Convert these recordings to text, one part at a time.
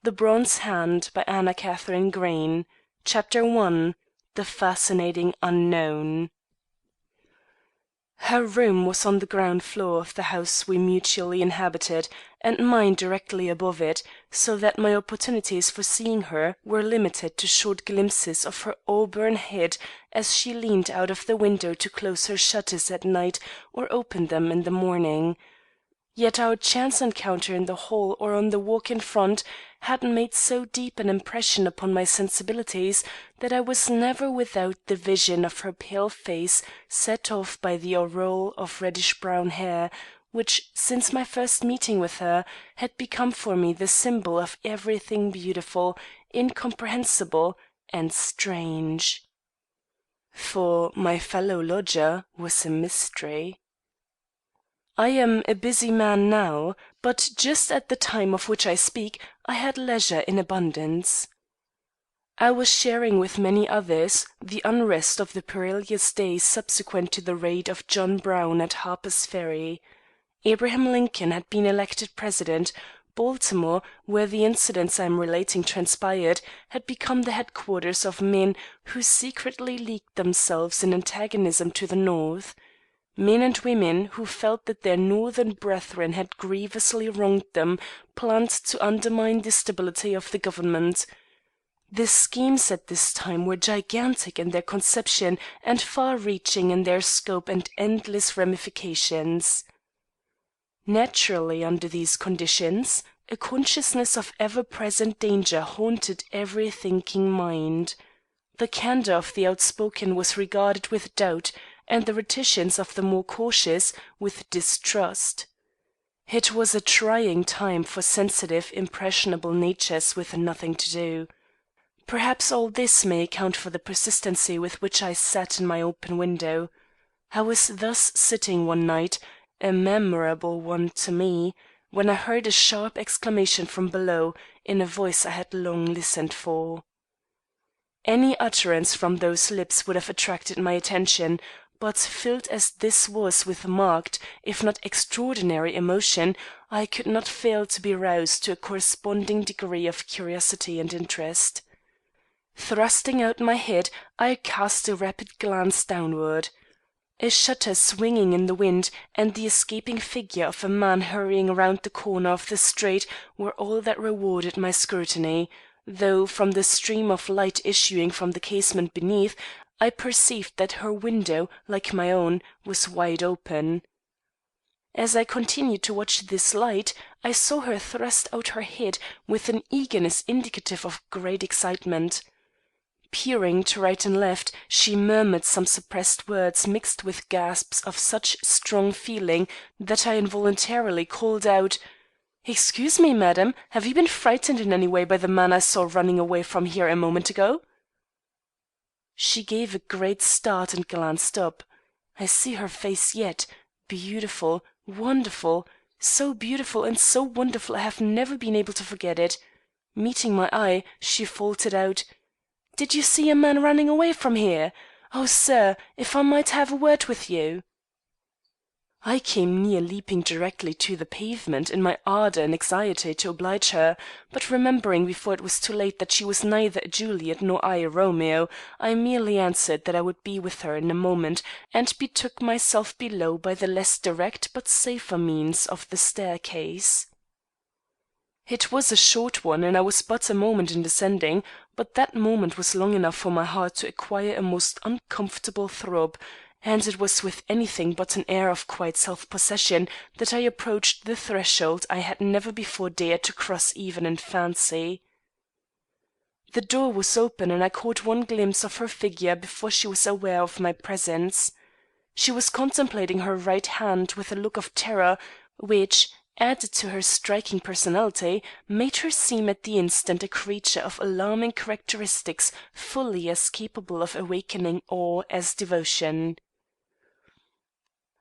The Bronze Hand by Anna Katharine Green. Chapter 1. The Fascinating Unknown. Her room was on the ground floor of the house we mutually inhabited, and mine directly above it, so that my opportunities for seeing her were limited to short glimpses of her auburn head as she leaned out of the window to close her shutters at night or open them in the morning. Yet our chance encounter in the hall or on the walk in front had made so deep an impression upon my sensibilities that I was never without the vision of her pale face set off by the aureole of reddish-brown hair, which, since my first meeting with her, had become for me the symbol of everything beautiful, incomprehensible, and strange. For my fellow lodger was a mystery. I am a busy man now, but just at the time of which I speak I had leisure in abundance. I was sharing with many others the unrest of the perilous days subsequent to the raid of John Brown at Harper's Ferry. Abraham Lincoln had been elected President. Baltimore, where the incidents I am relating transpired, had become the headquarters of men who secretly leagued themselves in antagonism to the North. Men and women who felt that their Northern brethren had grievously wronged them planned to undermine the stability of the government. The schemes at this time were gigantic in their conception and far-reaching in their scope and endless ramifications. Naturally, under these conditions, a consciousness of ever-present danger haunted every thinking mind. The candor of the outspoken was regarded with doubt, and the reticence of the more cautious with distrust. It was a trying time for sensitive, impressionable natures with nothing to do. Perhaps all this may account for the persistency with which I sat in my open window. I was thus sitting one night, a memorable one to me, when I heard a sharp exclamation from below, in a voice I had long listened for. Any utterance from those lips would have attracted my attention, but filled as this was with marked, if not extraordinary emotion, I could not fail to be roused to a corresponding degree of curiosity and interest. Thrusting out my head, I cast a rapid glance downward. A shutter swinging in the wind, and the escaping figure of a man hurrying round the corner of the street were all that rewarded my scrutiny, though from the stream of light issuing from the casement beneath, I perceived that her window, like my own, was wide open. As I continued to watch this light, I saw her thrust out her head with an eagerness indicative of great excitement. Peering to right and left, she murmured some suppressed words mixed with gasps of such strong feeling that I involuntarily called out, "Excuse me, madam, have you been frightened in any way by the man I saw running away from here a moment ago?" She gave a great start and glanced up. I see her face yet, beautiful, wonderful, so beautiful and so wonderful I have never been able to forget it. Meeting my eye, she faltered out, "Did you see a man running away from here? Oh, sir, if I might have a word with you." I came near leaping directly to the pavement in my ardour and anxiety to oblige her, but remembering before it was too late that she was neither a Juliet nor I a Romeo, I merely answered that I would be with her in a moment, and betook myself below by the less direct but safer means of the staircase. It was a short one, and I was but a moment in descending, but that moment was long enough for my heart to acquire a most uncomfortable throb, and it was with anything but an air of quiet self-possession that I approached the threshold I had never before dared to cross even in fancy. The door was open, and I caught one glimpse of her figure before she was aware of my presence. She was contemplating her right hand with a look of terror, which, added to her striking personality, made her seem at the instant a creature of alarming characteristics fully as capable of awakening awe as devotion.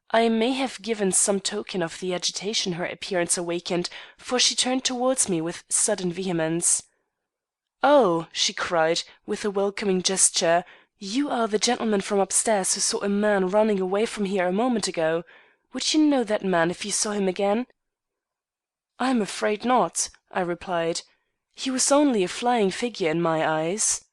I may have given some token of the agitation her appearance awakened, for she turned towards me with sudden vehemence. "Oh," she cried, with a welcoming gesture, "you are the gentleman from upstairs who saw a man running away from here a moment ago. Would you know that man if you saw him again?" "I am afraid not," I replied. He was only a flying figure in my eyes.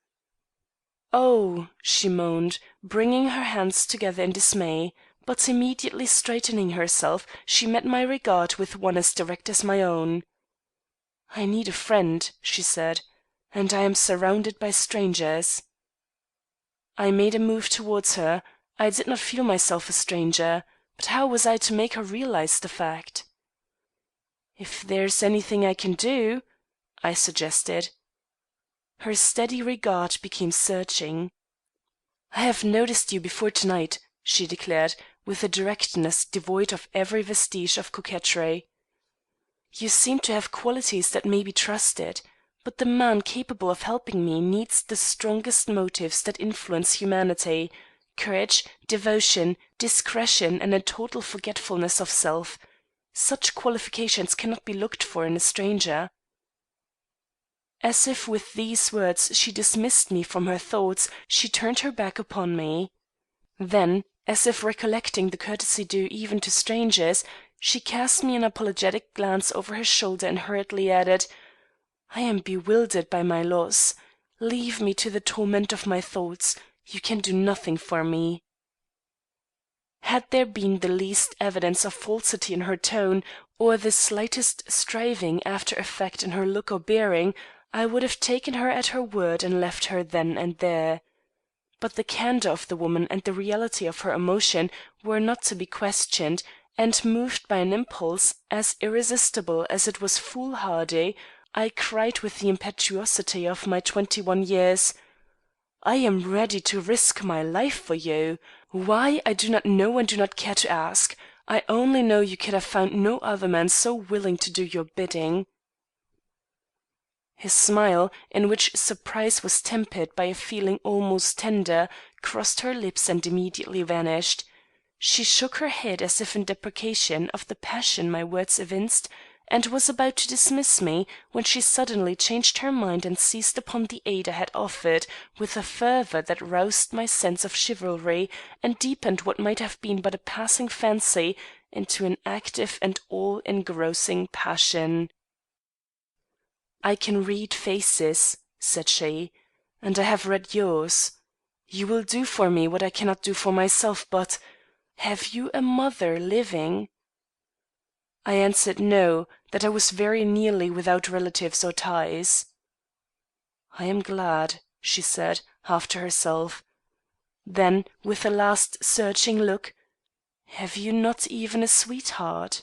"Oh!" she moaned, bringing her hands together in dismay, but immediately straightening herself, she met my regard with one as direct as my own. "I need a friend," she said, "and I am surrounded by strangers." I made a move towards her. I did not feel myself a stranger, but how was I to make her realize the fact? "If there's anything I can do," I suggested. Her steady regard became searching. "I have noticed you before to night," she declared, with a directness devoid of every vestige of coquetry. "You seem to have qualities that may be trusted. But the man capable of helping me needs the strongest motives that influence humanity courage, devotion, discretion, and a total forgetfulness of self. Such qualifications cannot be looked for in a stranger." As if with these words she dismissed me from her thoughts, she turned her back upon me. Then, as if recollecting the courtesy due even to strangers, she cast me an apologetic glance over her shoulder and hurriedly added, "I am bewildered by my loss. Leave me to the torment of my thoughts. You can do nothing for me." Had there been the least evidence of falsity in her tone, or the slightest striving after effect in her look or bearing, I would have taken her at her word and left her then and there. But the candour of the woman and the reality of her emotion were not to be questioned, and moved by an impulse as irresistible as it was foolhardy, I cried with the impetuosity of my 21 years, "I am ready to risk my life for you. Why, I do not know and do not care to ask. I only know you could have found no other man so willing to do your bidding." His smile, in which surprise was tempered by a feeling almost tender, crossed her lips and immediately vanished. She shook her head as if in deprecation of the passion my words evinced, and was about to dismiss me, when she suddenly changed her mind and seized upon the aid I had offered with a fervour that roused my sense of chivalry and deepened what might have been but a passing fancy into an active and all-engrossing passion. "I can read faces," said she, "and I have read yours. You will do for me what I cannot do for myself, but have you a mother living?" I answered no, that I was very nearly without relatives or ties. "I am glad," she said, half to herself. Then, with a last searching look, "Have you not even a sweetheart?"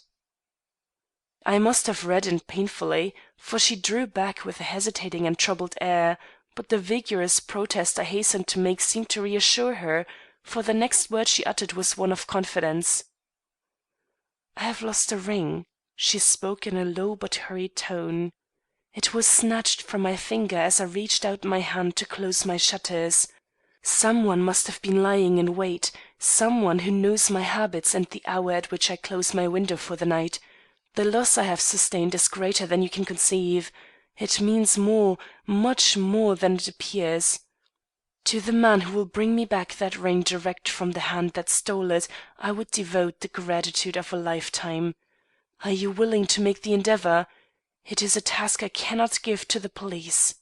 I must have reddened painfully, for she drew back with a hesitating and troubled air, but the vigorous protest I hastened to make seemed to reassure her, for the next word she uttered was one of confidence. "I have lost a ring." She spoke in a low but hurried tone. "It was snatched from my finger as I reached out my hand to close my shutters. Some one must have been lying in wait, some one who knows my habits and the hour at which I close my window for the night. The loss I have sustained is greater than you can conceive. It means more, much more than it appears. To the man who will bring me back that ring direct from the hand that stole it, I would devote the gratitude of a lifetime. Are you willing to make the endeavour? It is a task I cannot give to the police."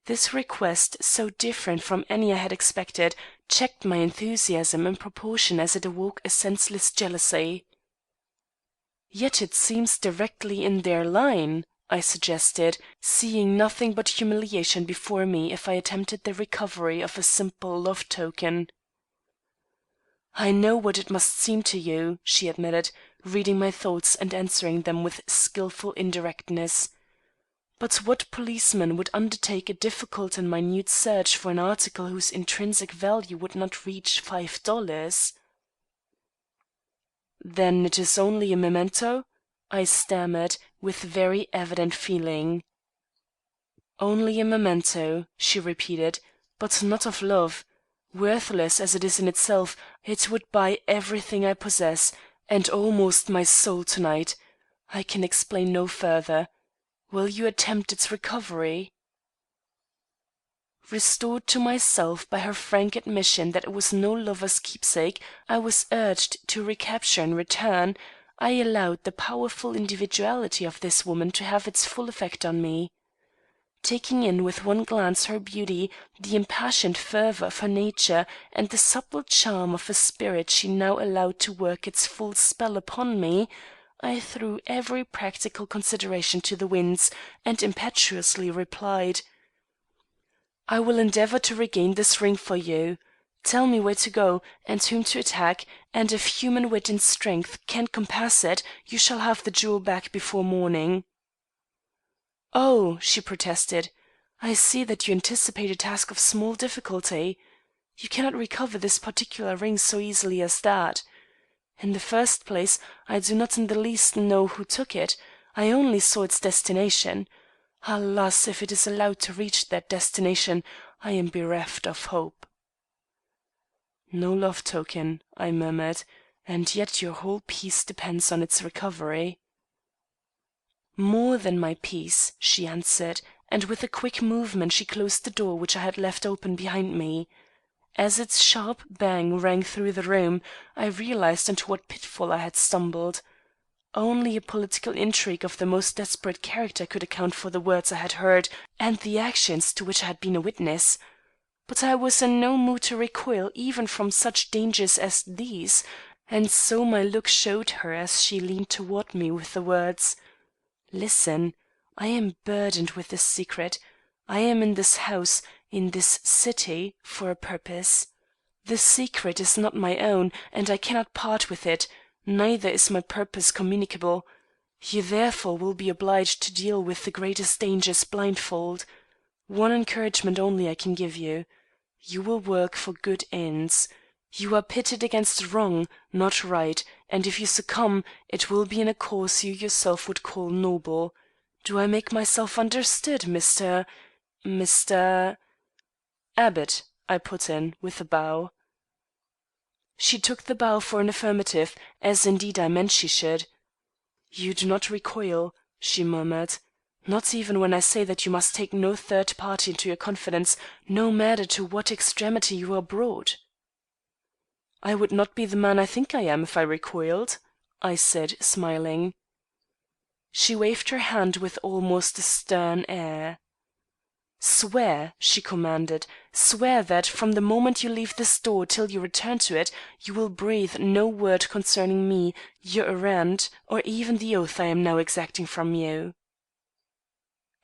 This request, so different from any I had expected, checked my enthusiasm in proportion as it awoke a senseless jealousy. "Yet it seems directly in their line," I suggested, seeing nothing but humiliation before me if I attempted the recovery of a simple love token. "I know what it must seem to you," she admitted, reading my thoughts and answering them with skilful indirectness. "But what policeman would undertake a difficult and minute search for an article whose intrinsic value would not reach $5? "Then it is only a memento?" I stammered, with very evident feeling. "Only a memento," she repeated, "but not of love. Worthless as it is in itself, it would buy everything I possess, and almost my soul to night. I can explain no further. Will you attempt its recovery?" Restored to myself by her frank admission that it was no lover's keepsake I was urged to recapture in return, I allowed the powerful individuality of this woman to have its full effect on me. Taking in with one glance her beauty, the impassioned fervour of her nature, and the supple charm of a spirit she now allowed to work its full spell upon me, I threw every practical consideration to the winds, and impetuously replied: "I will endeavour to regain this ring for you. Tell me where to go, and whom to attack, and if human wit and strength can compass it, you shall have the jewel back before morning." "Oh," she protested, "I see that you anticipate a task of small difficulty. You cannot recover this particular ring so easily as that. In the first place, I do not in the least know who took it. I only saw its destination. Alas, if it is allowed to reach that destination, I am bereft of hope." "No love token," I murmured, "and yet your whole peace depends on its recovery." "More than my peace," she answered, and with a quick movement she closed the door which I had left open behind me. As its sharp bang rang through the room, I realised into what pitfall I had stumbled. Only a political intrigue of the most desperate character could account for the words I had heard and the actions to which I had been a witness. But I was in no mood to recoil even from such dangers as these, and so my look showed her as she leaned toward me with the words: "Listen. I am burdened with this secret. I am in this house, in this city, for a purpose. The secret is not my own, and I cannot part with it, neither is my purpose communicable. You therefore will be obliged to deal with the greatest dangers blindfold. One encouragement only I can give you. You will work for good ends. You are pitted against wrong, not right, and if you succumb, it will be in a cause you yourself would call noble. Do I make myself understood, Mr. "Abbott," I put in, with a bow. She took the bow for an affirmative, as indeed I meant she should. "You do not recoil," she murmured, "not even when I say that you must take no third party into your confidence, no matter to what extremity you are brought." "I would not be the man I think I am if I recoiled," I said, smiling. She waved her hand with almost a stern air. "Swear," she commanded, "swear that, from the moment you leave this door till you return to it, you will breathe no word concerning me, your errand, or even the oath I am now exacting from you."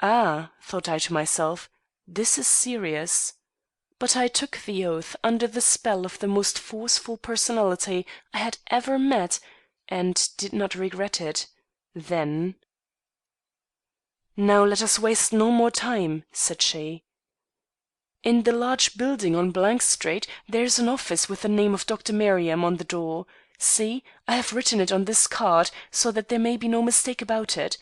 Ah, thought I to myself, this is serious. But I took the oath under the spell of the most forceful personality I had ever met, and did not regret it then. "Now let us waste no more time," said she. "In the large building on Street there is an office with the name of Dr. Merriam on the door. See, I have written it on this card, so that there may be no mistake about it.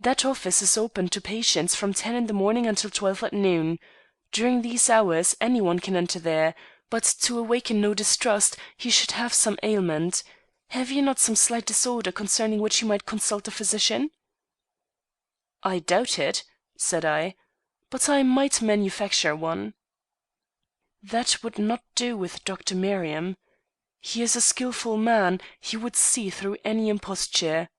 That office is open to patients from 10 in the morning until 12 at noon. During these hours any one can enter there, but to awaken no distrust, he should have some ailment. Have you not some slight disorder concerning which you might consult a physician?" "I doubt it," said I, "but I might manufacture one." "That would not do with Dr. Merriam. He is a skilful man; he would see through any imposture."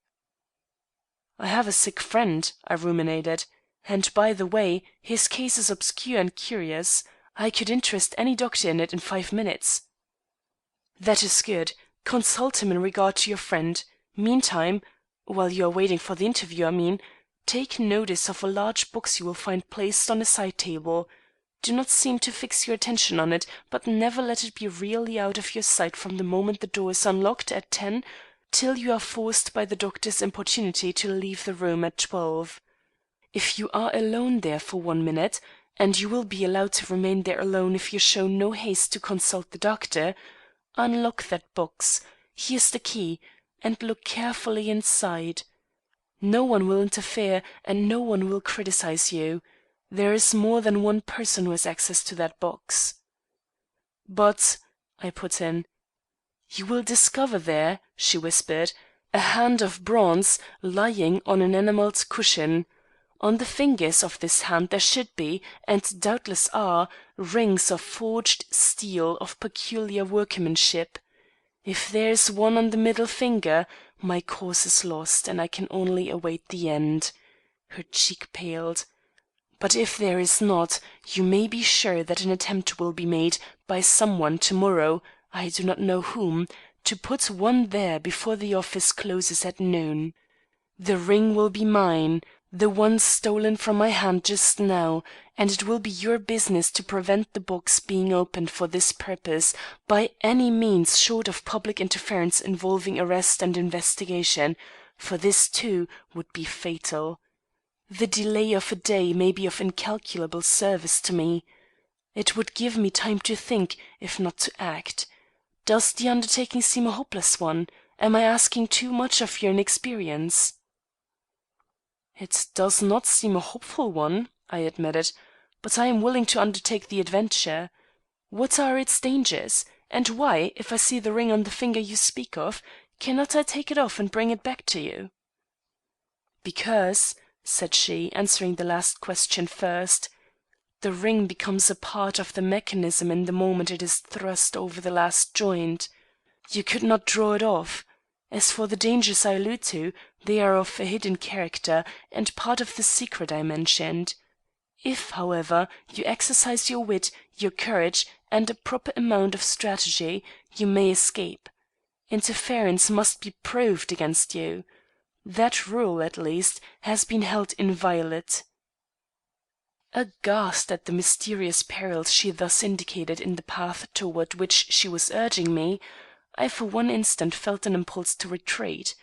"I have a sick friend," I ruminated, "and, by the way, his case is obscure and curious. I could interest any doctor in it in 5 minutes." "That is good. Consult him in regard to your friend. Meantime while you are waiting for the interview, I mean take notice of a large box you will find placed on a side table. Do not seem to fix your attention on it, but never let it be really out of your sight from the moment the door is unlocked at 10 till you are forced by the doctor's importunity to leave the room at 12. If you are alone there for 1 minute, and you will be allowed to remain there alone if you show no haste to consult the doctor, unlock that box, here's the key, and look carefully inside. No one will interfere, and no one will criticise you. There is more than one person who has access to that box." "But," I put in. "You will discover there," she whispered, "a hand of bronze lying on an enamelled cushion. On the fingers of this hand there should be, and doubtless are, rings of forged steel of peculiar workmanship. If there is one on the middle finger, my cause is lost, and I can only await the end." Her cheek paled. "But if there is not, you may be sure that an attempt will be made by some one to morrow, I do not know whom, to put one there before the office closes at noon. The ring will be mine, the one stolen from my hand just now, and it will be your business to prevent the box being opened for this purpose by any means short of public interference involving arrest and investigation, for this, too, would be fatal. The delay of a day may be of incalculable service to me. It would give me time to think, if not to act. Does the undertaking seem a hopeless one? Am I asking too much of your inexperience?" "It does not seem a hopeful one," I admitted, "but I am willing to undertake the adventure. What are its dangers? And why, if I see the ring on the finger you speak of, cannot I take it off and bring it back to you?" "Because," said she, answering the last question first, "the ring becomes a part of the mechanism in the moment it is thrust over the last joint. You could not draw it off. As for the dangers I allude to, they are of a hidden character, and part of the secret I mentioned. If, however, you exercise your wit, your courage, and a proper amount of strategy, you may escape. Interference must be proved against you. That rule, at least, has been held inviolate." Aghast at the mysterious perils she thus indicated in the path toward which she was urging me, I for one instant felt an impulse to retreat.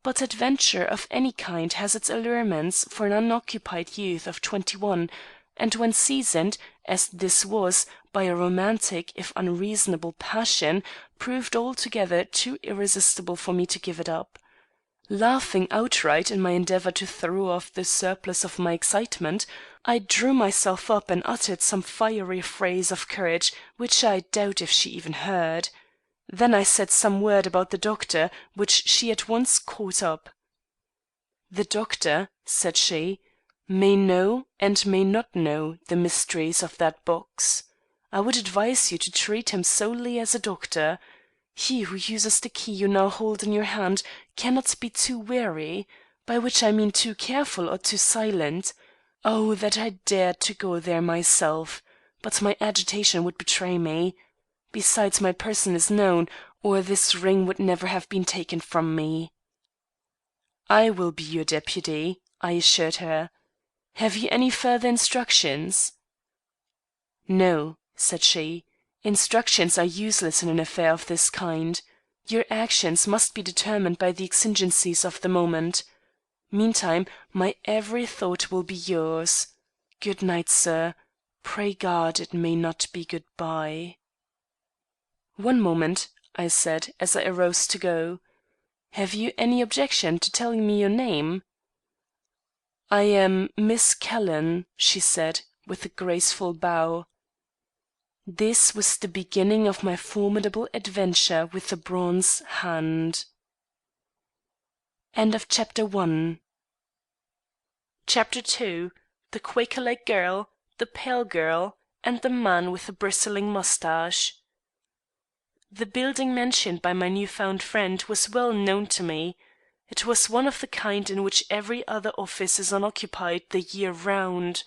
But adventure of any kind has its allurements for an unoccupied youth of 21, and when seasoned, as this was, by a romantic if unreasonable passion, proved altogether too irresistible for me to give it up. Laughing outright in my endeavour to throw off the surplus of my excitement, I drew myself up and uttered some fiery phrase of courage which I doubt if she even heard. Then I said some word about the doctor, which she at once caught up. "The doctor," said she, "may know and may not know the mysteries of that box. I would advise you to treat him solely as a doctor. He who uses the key you now hold in your hand cannot be too wary, by which I mean too careful or too silent. Oh, that I dared to go there myself! But my agitation would betray me. Besides, my person is known, or this ring would never have been taken from me." "I will be your deputy," I assured her. "Have you any further instructions?" "No," said she. "Instructions are useless in an affair of this kind. Your actions must be determined by the exigencies of the moment. Meantime, my every thought will be yours. Good night, sir. Pray God it may not be good bye." "One moment," I said, as I arose to go. "Have you any objection to telling me your name?" "I am Miss Calhoun," she said, with a graceful bow. This was the beginning of my formidable adventure with the bronze hand. Chapter 2. The Quaker-like Girl, the Pale Girl, and the Man with the Bristling Mustache. The building mentioned by my new found friend was well known to me. It was one of the kind in which every other office is unoccupied the year round.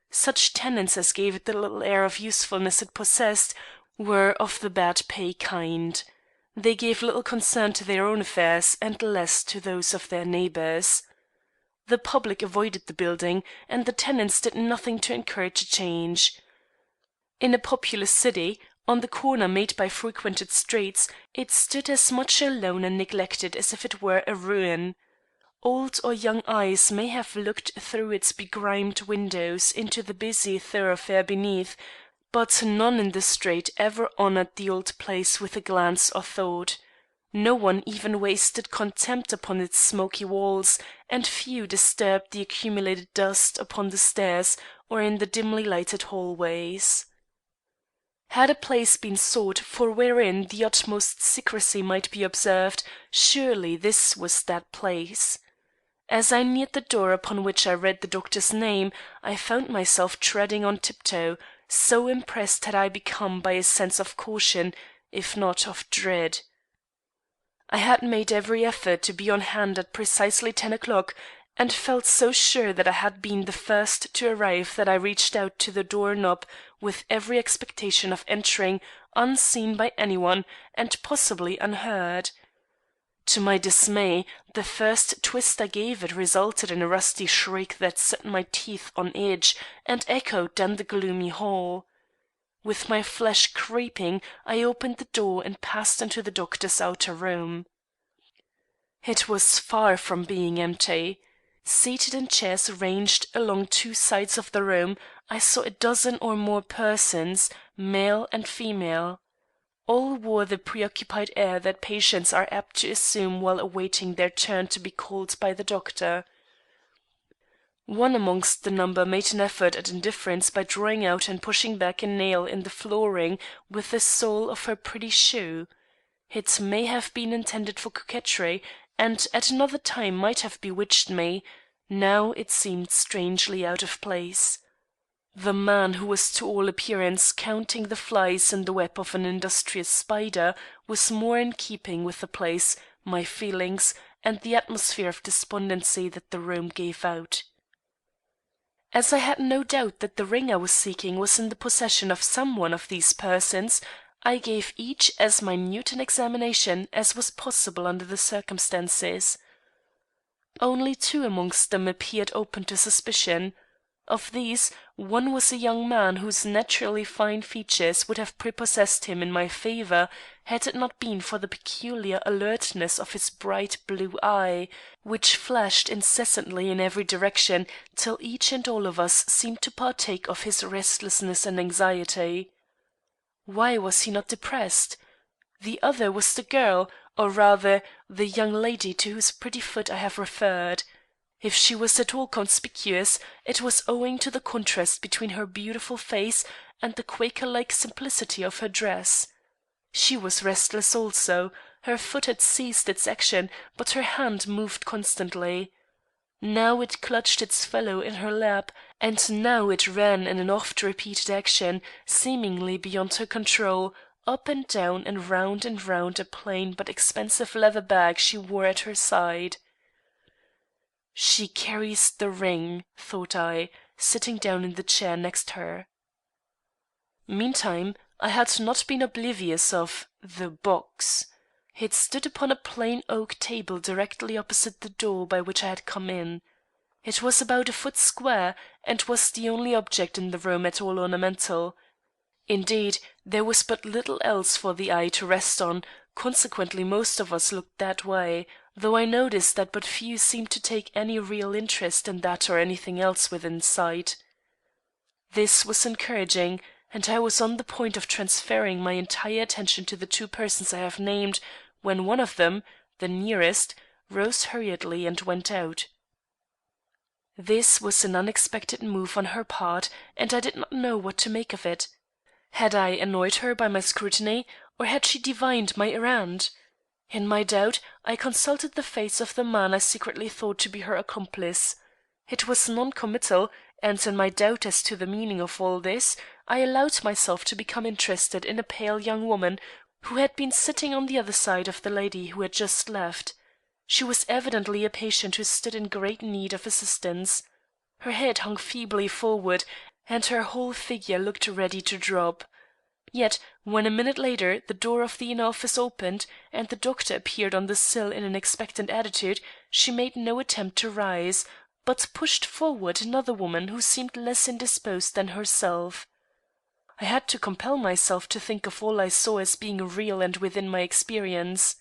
Such tenants as gave it the little air of usefulness it possessed were of the bad pay kind. They gave little concern to their own affairs and less to those of their neighbours. The public avoided the building, and the tenants did nothing to encourage a change. In a populous city, on the corner made by frequented streets, it stood as much alone and neglected as if it were a ruin. Old or young eyes may have looked through its begrimed windows into the busy thoroughfare beneath, but none in the street ever honoured the old place with a glance or thought. No one even wasted contempt upon its smoky walls, and few disturbed the accumulated dust upon the stairs or in the dimly lighted hallways. Had a place been sought for wherein the utmost secrecy might be observed, surely this was that place. As I neared the door upon which I read the doctor's name, I found myself treading on tiptoe, so impressed had I become by a sense of caution, if not of dread. I had made every effort to be on hand at precisely 10 o'clock, and felt so sure that I had been the first to arrive that I reached out to the door knob with every expectation of entering unseen by anyone and possibly unheard. To my dismay, the first twist I gave it resulted in a rusty shriek that set my teeth on edge and echoed down the gloomy hall. With my flesh creeping, I opened the door and passed into the doctor's outer room. It was far from being empty. Seated in chairs ranged along two sides of the room, I saw a dozen or more persons, male and female. All wore the preoccupied air that patients are apt to assume while awaiting their turn to be called by the doctor. One amongst the number made an effort at indifference by drawing out and pushing back a nail in the flooring with the sole of her pretty shoe. It may have been intended for coquetry, and at another time might have bewitched me; now it seemed strangely out of place. The man who was to all appearance counting the flies in the web of an industrious spider was more in keeping with the place, my feelings, and the atmosphere of despondency that the room gave out. As I had no doubt that the ring I was seeking was in the possession of some one of these persons, I gave each as minute an examination as was possible under the circumstances. Only two amongst them appeared open to suspicion. Of these, one was a young man whose naturally fine features would have prepossessed him in my favour had it not been for the peculiar alertness of his bright blue eye, which flashed incessantly in every direction till each and all of us seemed to partake of his restlessness and anxiety. Why was he not depressed? The other was the girl, or rather, the young lady to whose pretty foot I have referred. If she was at all conspicuous, it was owing to the contrast between her beautiful face and the Quaker-like simplicity of her dress. She was restless also; her foot had ceased its action, but her hand moved constantly. Now it clutched its fellow in her lap, and now it ran in an oft-repeated action, seemingly beyond her control, up and down and round a plain but expensive leather bag she wore at her side. "She carries the ring," thought I, sitting down in the chair next her. Meantime, I had not been oblivious of the box. It stood upon a plain oak table directly opposite the door by which I had come in. It was about a foot square, and was the only object in the room at all ornamental. Indeed, there was but little else for the eye to rest on, consequently most of us looked that way, though I noticed that but few seemed to take any real interest in that or anything else within sight. This was encouraging, and I was on the point of transferring my entire attention to the two persons I have named, when one of them, the nearest, rose hurriedly and went out. This was an unexpected move on her part, and I did not know what to make of it. Had I annoyed her by my scrutiny, or had she divined my errand? In my doubt, I consulted the face of the man I secretly thought to be her accomplice. It was non-committal, and in my doubt as to the meaning of all this, I allowed myself to become interested in a pale young woman who had been sitting on the other side of the lady who had just left. She was evidently a patient who stood in great need of assistance. Her head hung feebly forward, and her whole figure looked ready to drop. Yet, when a minute later the door of the inner office opened, and the doctor appeared on the sill in an expectant attitude, she made no attempt to rise, but pushed forward another woman who seemed less indisposed than herself. I had to compel myself to think of all I saw as being real and within my experience.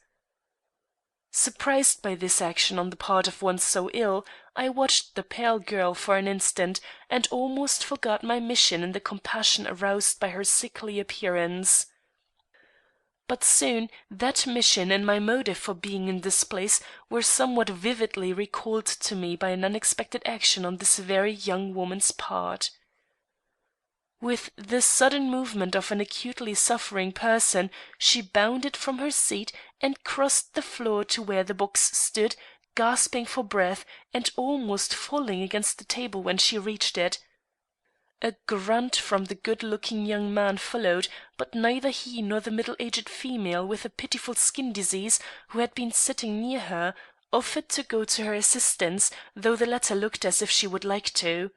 Surprised by this action on the part of one so ill, I watched the pale girl for an instant, and almost forgot my mission in the compassion aroused by her sickly appearance. But soon that mission and my motive for being in this place were somewhat vividly recalled to me by an unexpected action on this very young woman's part. With the sudden movement of an acutely suffering person, she bounded from her seat and crossed the floor to where the box stood, gasping for breath and almost falling against the table when she reached it. A grunt from the good-looking young man followed, but neither he nor the middle-aged female with a pitiful skin disease, who had been sitting near her, offered to go to her assistance, though the latter looked as if she would like to.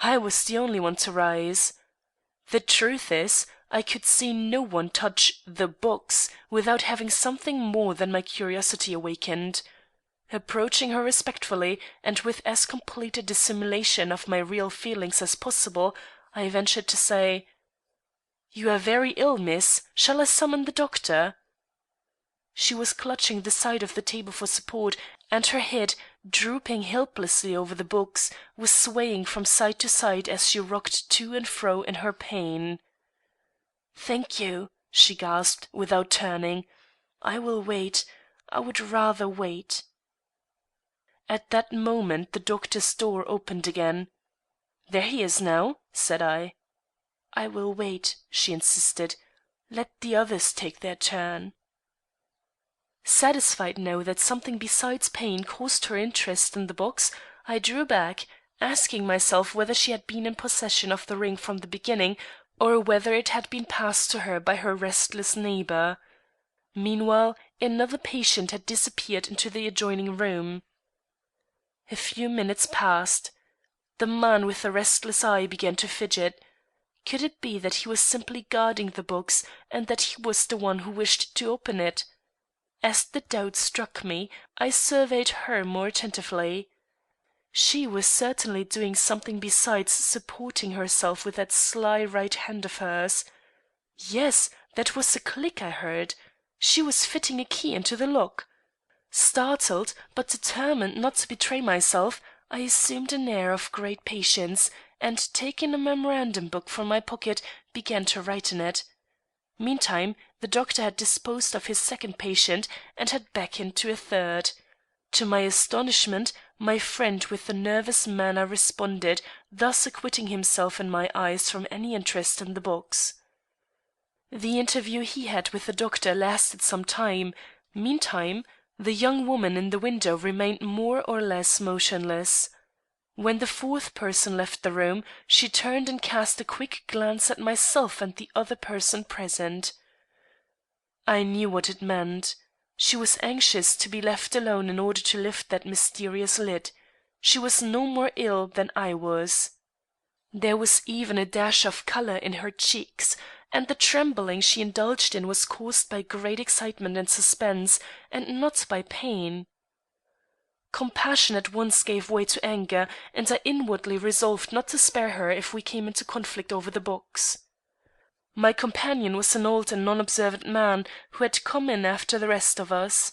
I was the only one to rise. The truth is, I could see no one touch the books without having something more than my curiosity awakened. Approaching her respectfully, and with as complete a dissimulation of my real feelings as possible, I ventured to say: "You are very ill, miss. Shall I summon the doctor?" She was clutching the side of the table for support, and her head, drooping helplessly over the books, was swaying from side to side as she rocked to and fro in her pain. "Thank you," she gasped, without turning. "I will wait. I would rather wait." At that moment the doctor's door opened again. "There he is now," said I. "I will wait," she insisted. "Let the others take their turn." Satisfied now that something besides pain caused her interest in the box, I drew back, asking myself whether she had been in possession of the ring from the beginning, or whether it had been passed to her by her restless neighbour. Meanwhile, another patient had disappeared into the adjoining room. A few minutes passed. The man with the restless eye began to fidget. Could it be that he was simply guarding the box, and that he was the one who wished to open it? As the doubt struck me, I surveyed her more attentively. She was certainly doing something besides supporting herself with that sly right hand of hers. Yes, that was the click I heard. She was fitting a key into the lock. Startled, but determined not to betray myself, I assumed an air of great patience, and taking a memorandum book from my pocket, began to write in it. Meantime, the doctor had disposed of his second patient, and had beckoned to a third. To my astonishment, my friend with the nervous manner responded, thus acquitting himself in my eyes from any interest in the box. The interview he had with the doctor lasted some time. Meantime, the young woman in the window remained more or less motionless. When the fourth person left the room, she turned and cast a quick glance at myself and the other person present. I knew what it meant. She was anxious to be left alone in order to lift that mysterious lid. She was no more ill than I was. There was even a dash of colour in her cheeks, and the trembling she indulged in was caused by great excitement and suspense, and not by pain. Compassion at once gave way to anger, and I inwardly resolved not to spare her if we came into conflict over the box. My companion was an old and non-observant man, who had come in after the rest of us.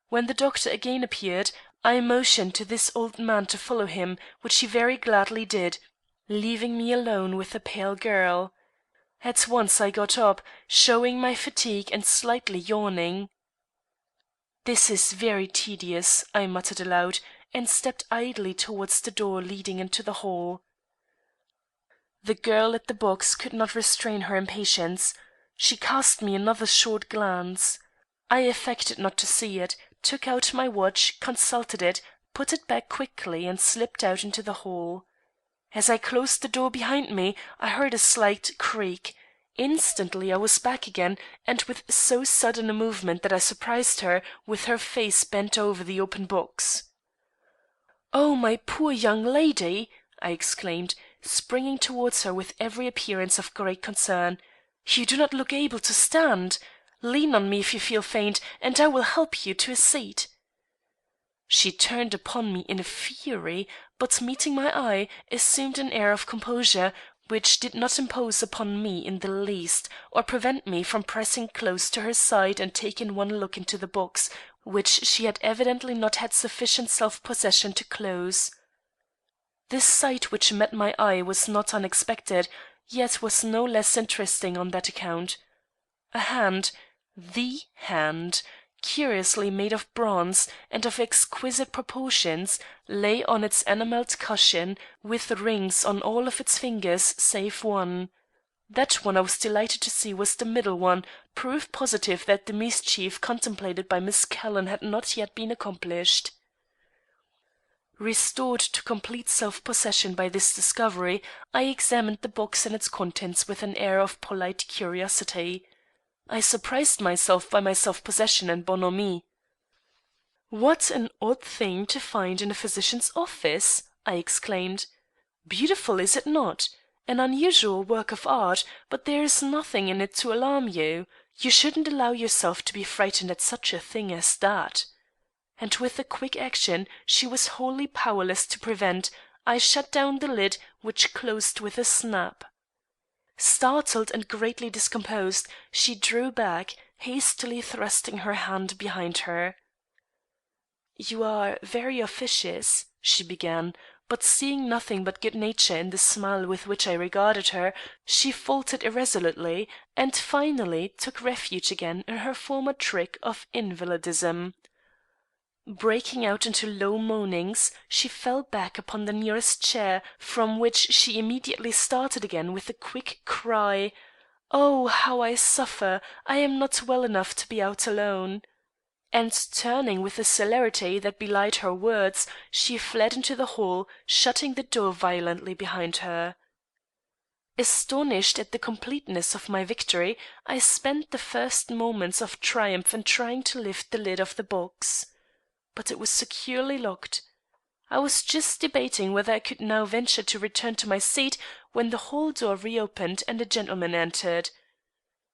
When the doctor again appeared, I motioned to this old man to follow him, which he very gladly did, leaving me alone with the pale girl. At once I got up, showing my fatigue and slightly yawning. "This is very tedious," I muttered aloud, and stepped idly towards the door leading into the hall. The girl at the box could not restrain her impatience. She cast me another short glance. I affected not to see it, took out my watch, consulted it, put it back quickly, and slipped out into the hall. As I closed the door behind me, I heard a slight creak. Instantly I was back again, and with so sudden a movement that I surprised her, with her face bent over the open box. "Oh, my poor young lady!" I exclaimed, springing towards her with every appearance of great concern. "You do not look able to stand. Lean on me if you feel faint, and I will help you to a seat." She turned upon me in a fury, but meeting my eye, assumed an air of composure, which did not impose upon me in the least, or prevent me from pressing close to her side and taking one look into the box, which she had evidently not had sufficient self-possession to close. The sight which met my eye was not unexpected, yet was no less interesting on that account. A hand, the hand, curiously made of bronze, and of exquisite proportions, lay on its enamelled cushion, with rings on all of its fingers save one. That one I was delighted to see was the middle one, proof positive that the mischief contemplated by Miss Calhoun had not yet been accomplished. Restored to complete self-possession by this discovery, I examined the box and its contents with an air of polite curiosity. I surprised myself by my self-possession and bonhomie. "What an odd thing to find in a physician's office!" I exclaimed. "Beautiful, is it not? An unusual work of art, but there is nothing in it to alarm you. You shouldn't allow yourself to be frightened at such a thing as that." And with a quick action she was wholly powerless to prevent, I shut down the lid, which closed with a snap. Startled and greatly discomposed, she drew back, hastily thrusting her hand behind her. "You are very officious," she began, but seeing nothing but good nature in the smile with which I regarded her, she faltered irresolutely, and finally took refuge again in her former trick of invalidism. Breaking out into low moanings, she fell back upon the nearest chair, from which she immediately started again with the quick cry, "Oh, how I suffer! I am not well enough to be out alone." And turning with a celerity that belied her words, she fled into the hall, shutting the door violently behind her. Astonished at the completeness of my victory, I spent the first moments of triumph in trying to lift the lid of the box. But it was securely locked. I was just debating whether I could now venture to return to my seat, when the hall door reopened and a gentleman entered.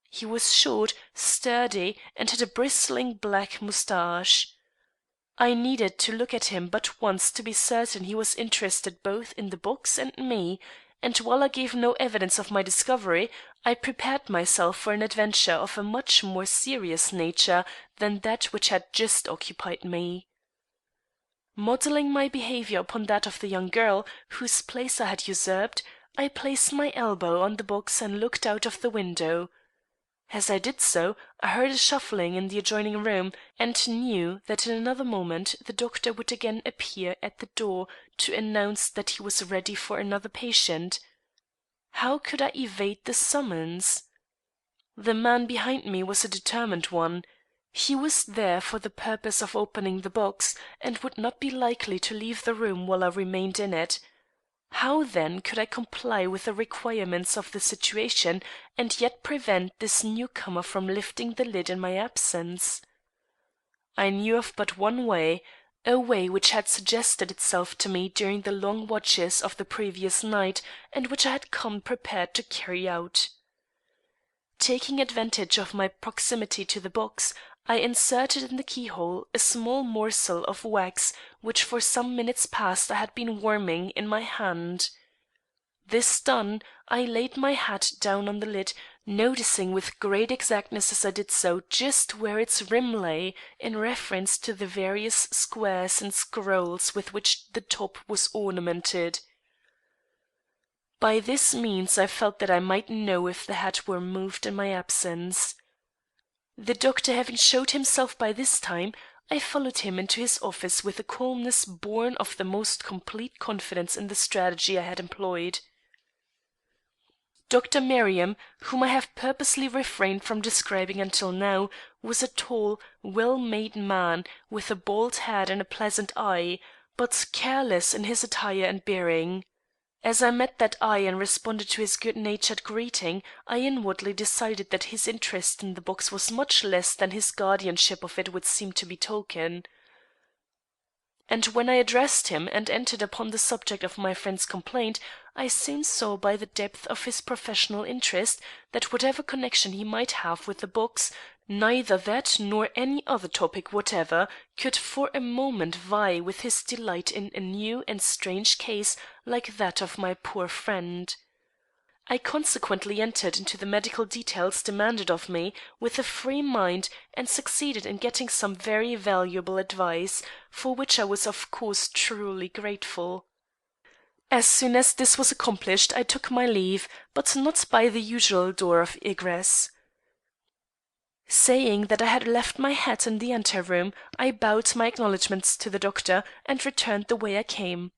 He was short, sturdy, and had a bristling black moustache. I needed to look at him but once to be certain he was interested both in the box and me, and while I gave no evidence of my discovery, I prepared myself for an adventure of a much more serious nature than that which had just occupied me. Modelling my behaviour upon that of the young girl whose place I had usurped, I placed my elbow on the box and looked out of the window. As I did so, I heard a shuffling in the adjoining room, and knew that in another moment the doctor would again appear at the door to announce that he was ready for another patient. How could I evade the summons? The man behind me was a determined one. He was there for the purpose of opening the box, and would not be likely to leave the room while I remained in it. How, then, could I comply with the requirements of the situation, and yet prevent this newcomer from lifting the lid in my absence? I knew of but one way, a way which had suggested itself to me during the long watches of the previous night, and which I had come prepared to carry out. Taking advantage of my proximity to the box, I inserted in the keyhole a small morsel of wax which for some minutes past I had been warming in my hand. This done, I laid my hat down on the lid, noticing with great exactness as I did so just where its rim lay in reference to the various squares and scrolls with which the top was ornamented. By this means I felt that I might know if the hat were moved in my absence. The doctor having showed himself by this time, I followed him into his office with a calmness born of the most complete confidence in the strategy I had employed. Dr. Merriam, whom I have purposely refrained from describing until now, was a tall, well-made man, with a bald head and a pleasant eye, but careless in his attire and bearing. As I met that eye and responded to his good-natured greeting, I inwardly decided that his interest in the box was much less than his guardianship of it would seem to betoken. And when I addressed him and entered upon the subject of my friend's complaint, I soon saw by the depth of his professional interest that whatever connection he might have with the box, neither that nor any other topic whatever could for a moment vie with his delight in a new and strange case like that of my poor friend. I consequently entered into the medical details demanded of me with a free mind and succeeded in getting some very valuable advice, for which I was of course truly grateful. As soon as this was accomplished I took my leave, but not by the usual door of egress. Saying that I had left my hat in the anteroom, I bowed my acknowledgments to the doctor and returned the way I came.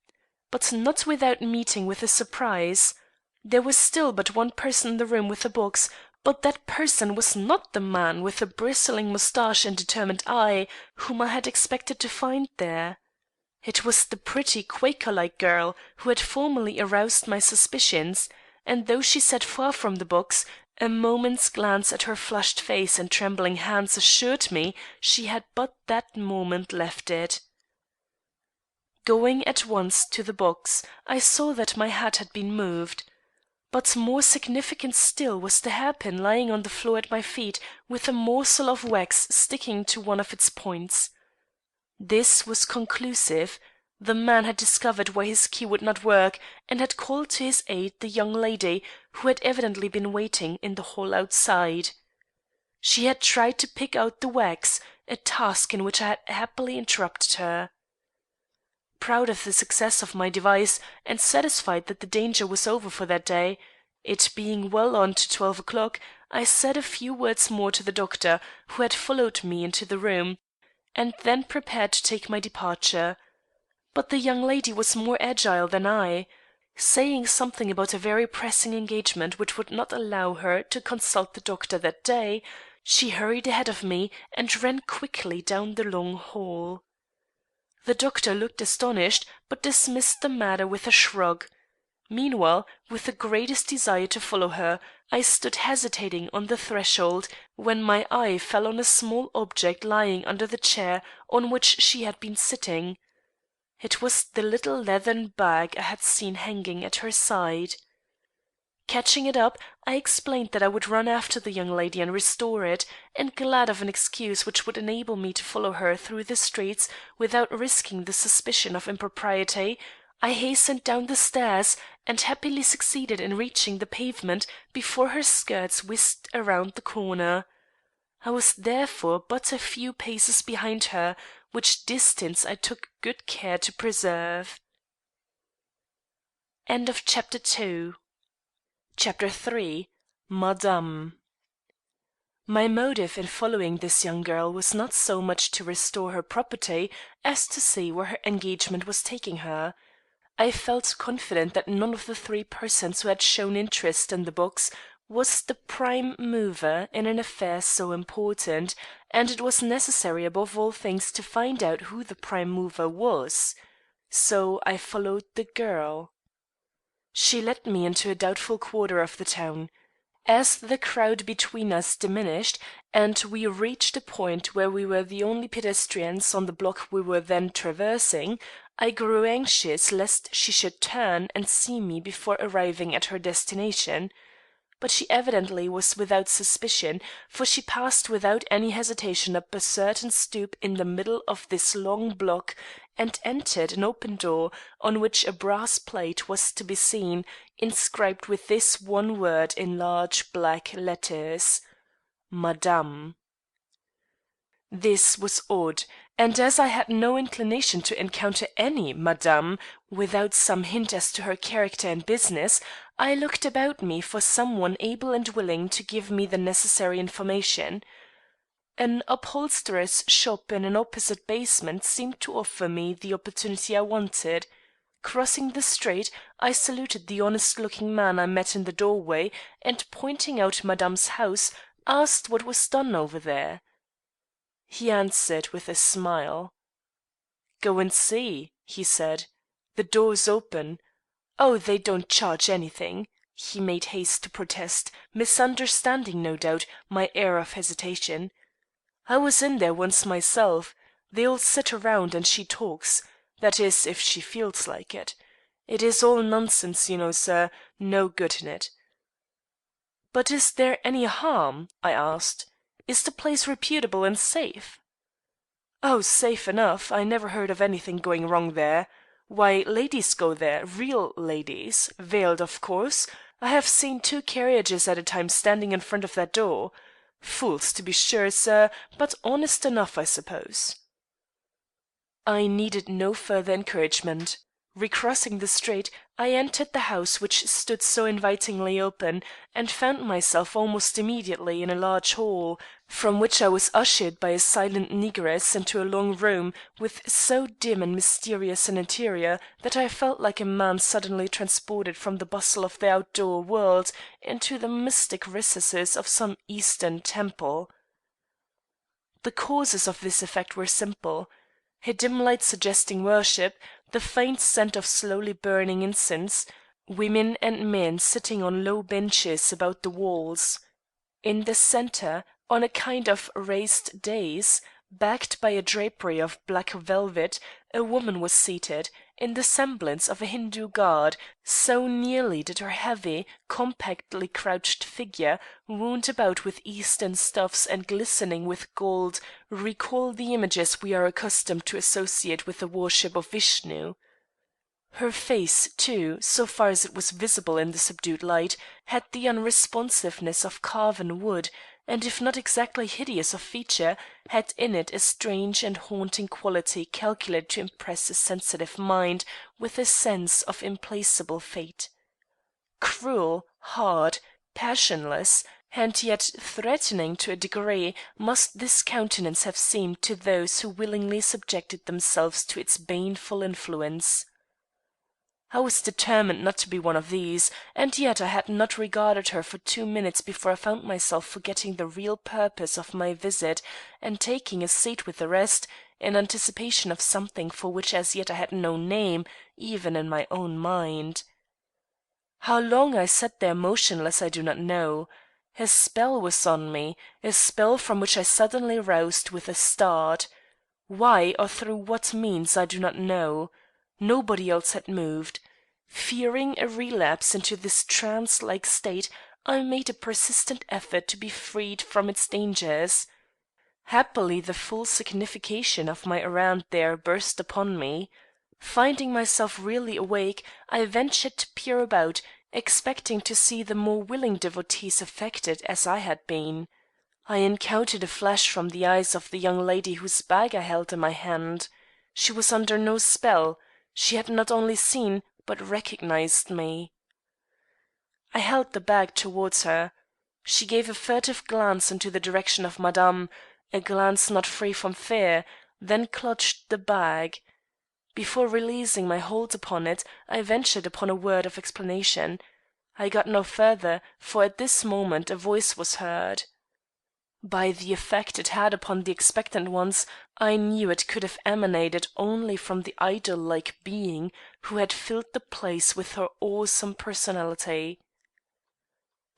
But not without meeting with a surprise. There was still but one person in the room with the box, but that person was not the man with the bristling moustache and determined eye whom I had expected to find there. It was the pretty Quaker-like girl who had formerly aroused my suspicions, and though she sat far from the box, a moment's glance at her flushed face and trembling hands assured me she had but that moment left it. Going at once to the box, I saw that my hat had been moved. But more significant still was the hairpin lying on the floor at my feet with a morsel of wax sticking to one of its points. This was conclusive. The man had discovered why his key would not work, and had called to his aid the young lady, who had evidently been waiting in the hall outside. She had tried to pick out the wax, a task in which I had happily interrupted her. Proud of the success of my device, and satisfied that the danger was over for that day, it being well on to 12 o'clock, I said a few words more to the doctor, who had followed me into the room, and then prepared to take my departure. But the young lady was more agile than I. Saying something about a very pressing engagement which would not allow her to consult the doctor that day, she hurried ahead of me and ran quickly down the long hall. The doctor looked astonished, but dismissed the matter with a shrug. Meanwhile, with the greatest desire to follow her, I stood hesitating on the threshold, when my eye fell on a small object lying under the chair on which she had been sitting. It was the little leathern bag I had seen hanging at her side. Catching it up, I explained that I would run after the young lady and restore it, and glad of an excuse which would enable me to follow her through the streets without risking the suspicion of impropriety, I hastened down the stairs, and happily succeeded in reaching the pavement before her skirts whisked around the corner. I was therefore but a few paces behind her, which distance I took good care to preserve. Chapter 3. Madame. My motive in following this young girl was not so much to restore her property as to see where her engagement was taking her. I felt confident that none of the three persons who had shown interest in the box was the prime mover in an affair so important, and it was necessary above all things to find out who the prime mover was. So I followed the girl. She led me into a doubtful quarter of the town. As the crowd between us diminished, and we reached a point where we were the only pedestrians on the block we were then traversing, I grew anxious lest she should turn and see me before arriving at her destination. But she evidently was without suspicion, for she passed without any hesitation up a certain stoop in the middle of this long block, and entered an open door on which a brass plate was to be seen, inscribed with this one word in large black letters: Madame. This was odd, and as I had no inclination to encounter any Madame without some hint as to her character and business, I looked about me for some one able and willing to give me the necessary information. An upholsterer's shop in an opposite basement seemed to offer me the opportunity I wanted. Crossing the street, I saluted the honest-looking man I met in the doorway, and pointing out Madame's house, asked what was done over there. He answered with a smile. "Go and see," he said. "The door's open. Oh, they don't charge anything," he made haste to protest, misunderstanding, no doubt, my air of hesitation. "I was in there once myself. They all sit around and she talks. That is, if she feels like it. It is all nonsense, you know, sir. No good in it." "But is there any harm?" I asked. "Is the place reputable and safe?" "Oh, safe enough. I never heard of anything going wrong there. Why, ladies go there, real ladies, veiled, of course. I have seen 2 carriages at a time standing in front of that door. Fools, to be sure, sir, but honest enough, I suppose." I needed no further encouragement. Recrossing the street, I entered the house which stood so invitingly open, and found myself almost immediately in a large hall, from which I was ushered by a silent negress into a long room with so dim and mysterious an interior that I felt like a man suddenly transported from the bustle of the outdoor world into the mystic recesses of some Eastern temple. The causes of this effect were simple. a dim light suggesting worship, the faint scent of slowly burning incense, women and men sitting on low benches about the walls. In the centre, on a kind of raised dais, backed by a drapery of black velvet, a woman was seated, in the semblance of a Hindu god, so nearly did her heavy, compactly crouched figure, wound about with Eastern stuffs and glistening with gold, recall the images we are accustomed to associate with the worship of Vishnu. Her face, too, so far as it was visible in the subdued light, had the unresponsiveness of carven wood, and if not exactly hideous of feature, had in it a strange and haunting quality calculated to impress a sensitive mind with a sense of implacable fate. Cruel, hard, passionless, and yet threatening to a degree must this countenance have seemed to those who willingly subjected themselves to its baneful influence. I was determined not to be one of these, and yet I had not regarded her for 2 minutes before I found myself forgetting the real purpose of my visit, and taking a seat with the rest, in anticipation of something for which as yet I had no name, even in my own mind. How long I sat there motionless I do not know. A spell was on me, a spell from which I suddenly roused with a start. Why or through what means I do not know. Nobody else had moved. Fearing a relapse into this trance-like state, I made a persistent effort to be freed from its dangers. Happily the full signification of my errand there burst upon me. Finding myself really awake, I ventured to peer about, expecting to see the more willing devotees affected as I had been. I encountered a flash from the eyes of the young lady whose bag I held in my hand. She was under no spell. She had not only seen, but recognized me. I held the bag towards her. She gave a furtive glance into the direction of Madame, a glance not free from fear, then clutched the bag. Before releasing my hold upon it, I ventured upon a word of explanation. I got no further, for at this moment a voice was heard. By the effect it had upon the expectant ones, I knew it could have emanated only from the idol-like being who had filled the place with her awesome personality.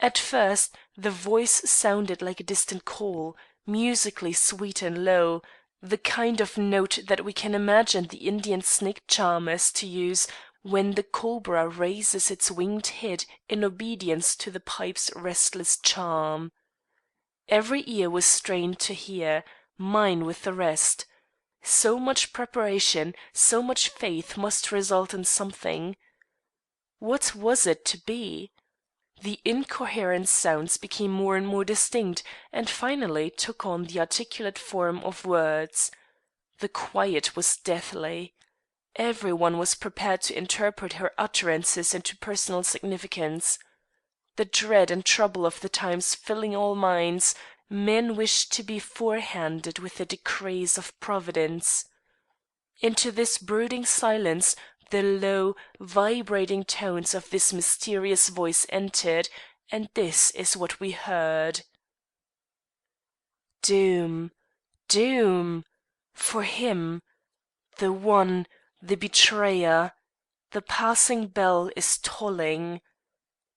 At first, the voice sounded like a distant call, musically sweet and low, the kind of note that we can imagine the Indian snake charmers to use when the cobra raises its winged head in obedience to the pipe's restless charm. Every ear was strained to hear, mine with the rest. So much preparation, so much faith must result in something. What was it to be? The incoherent sounds became more and more distinct, and finally took on the articulate form of words. The quiet was deathly. Every one was prepared to interpret her utterances into personal significance. The dread and trouble of the times filling all minds, men wished to be forehanded with the decrees of Providence. Into this brooding silence the low, vibrating tones of this mysterious voice entered, and this is what we heard. Doom! Doom! For him! The one, the betrayer! The passing bell is tolling.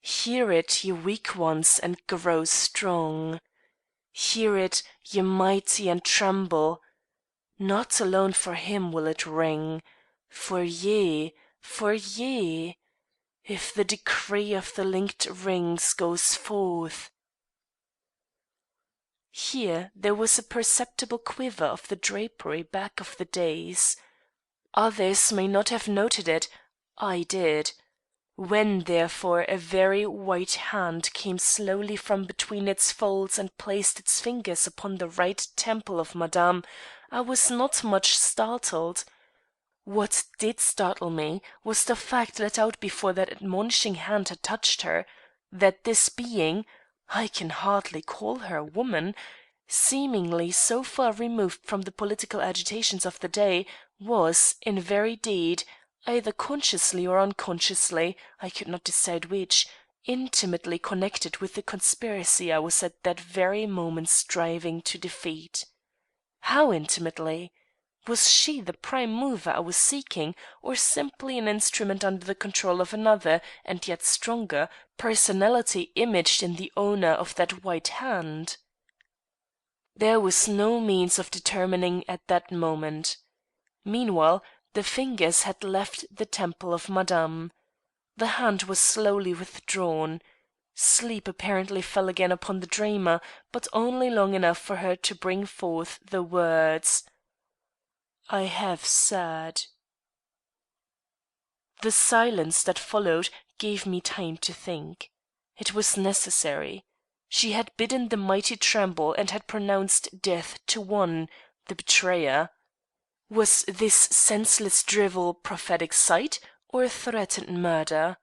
Hear it, ye weak ones, and grow strong. Hear it, ye mighty, and tremble. Not alone for him will it ring, for ye, for ye, if the decree of the linked rings goes forth. Here there was a perceptible quiver of the drapery back of the dais. Others may not have noted it, I did. When, therefore, a very white hand came slowly from between its folds and placed its fingers upon the right temple of Madame, I was not much startled. What did startle me was the fact let out before that admonishing hand had touched her, that this being I can hardly call her a woman seemingly so far removed from the political agitations of the day, was, in very deed, either consciously or unconsciously, I could not decide which, intimately connected with the conspiracy I was at that very moment striving to defeat. How intimately? Was she the prime mover I was seeking, or simply an instrument under the control of another, and yet stronger, personality imaged in the owner of that white hand? There was no means of determining at that moment. Meanwhile, the fingers had left the temple of Madame. The hand was slowly withdrawn. Sleep apparently fell again upon the dreamer, but only long enough for her to bring forth the words, "I have said." The silence that followed gave me time to think. It was necessary. She had bidden the mighty tremble and had pronounced death to one, the betrayer. Was this senseless drivel prophetic sight, or threatened murder?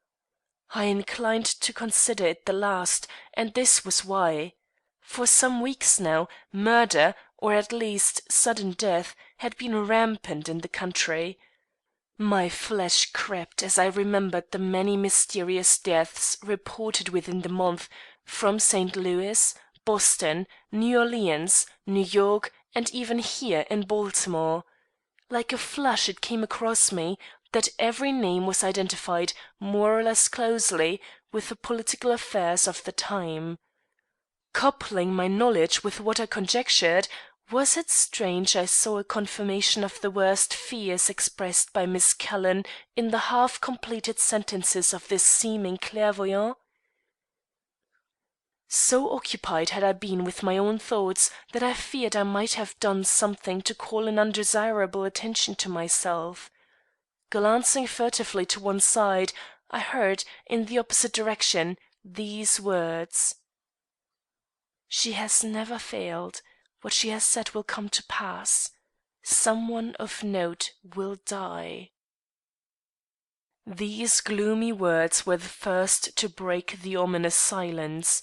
I inclined to consider it the last, and this was why. For some weeks now, murder, or at least sudden death, had been rampant in the country. My flesh crept as I remembered the many mysterious deaths reported within the month, from St. Louis, Boston, New Orleans, New York, and even here in Baltimore. Like a flash it came across me that every name was identified, more or less closely, with the political affairs of the time. Coupling my knowledge with what I conjectured, was it strange I saw a confirmation of the worst fears expressed by Miss Calhoun in the half completed sentences of this seeming clairvoyant? So occupied had I been with my own thoughts that I feared I might have done something to call an undesirable attention to myself. Glancing furtively to one side, I heard, in the opposite direction, these words: "She has never failed. What she has said will come to pass. Someone of note will die." These gloomy words were the first to break the ominous silence.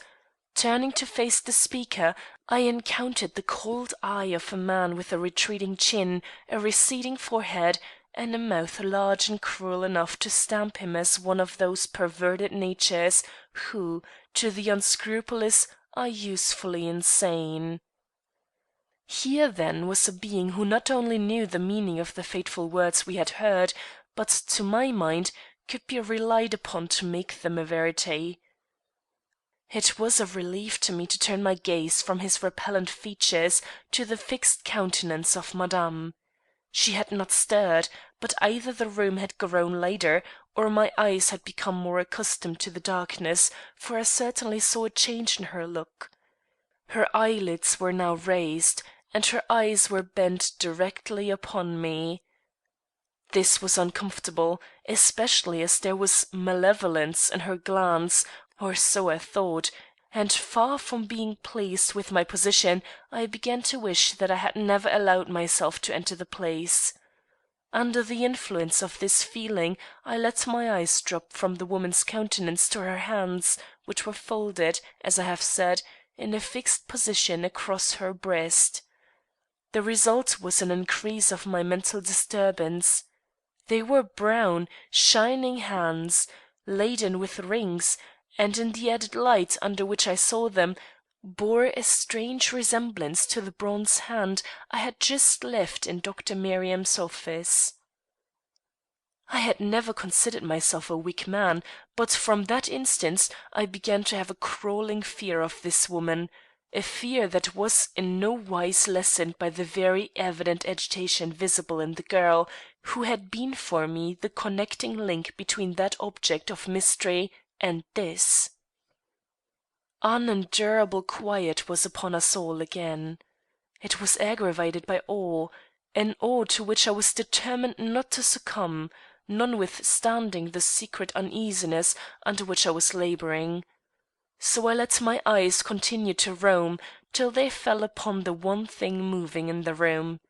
Turning to face the speaker, I encountered the cold eye of a man with a retreating chin, a receding forehead, and a mouth large and cruel enough to stamp him as one of those perverted natures who, to the unscrupulous, are usefully insane. Here, then, was a being who not only knew the meaning of the fateful words we had heard, but, to my mind, could be relied upon to make them a verity. It was a relief to me to turn my gaze from his repellent features to the fixed countenance of Madame. She had not stirred, but either the room had grown lighter, or my eyes had become more accustomed to the darkness, for I certainly saw a change in her look. Her eyelids were now raised, and her eyes were bent directly upon me. This was uncomfortable, especially as there was malevolence in her glance, or so I thought, and far from being pleased with my position, I began to wish that I had never allowed myself to enter the place. Under the influence of this feeling, I let my eyes drop from the woman's countenance to her hands, which were folded, as I have said, in a fixed position across her breast. The result was an increase of my mental disturbance. They were brown, shining hands, laden with rings, and in the added light under which I saw them, bore a strange resemblance to the bronze hand I had just left in Dr. Merriam's office. I had never considered myself a weak man, but from that instant I began to have a crawling fear of this woman, a fear that was in no wise lessened by the very evident agitation visible in the girl, who had been for me the connecting link between that object of mystery and this. Unendurable quiet was upon us all again. It was aggravated by awe, an awe to which I was determined not to succumb, notwithstanding the secret uneasiness under which I was labouring. So I let my eyes continue to roam till they fell upon the one thing moving in the room.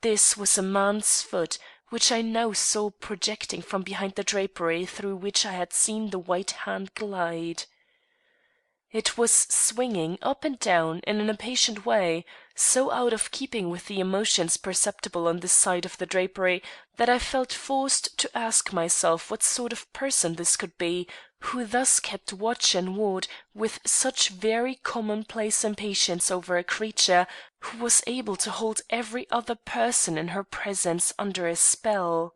This was a man's foot, which I now saw projecting from behind the drapery through which I had seen the white hand glide. It was swinging up and down in an impatient way, so out of keeping with the emotions perceptible on this side of the drapery that I felt forced to ask myself what sort of person this could be, who thus kept watch and ward with such very commonplace impatience over a creature who was able to hold every other person in her presence under a spell.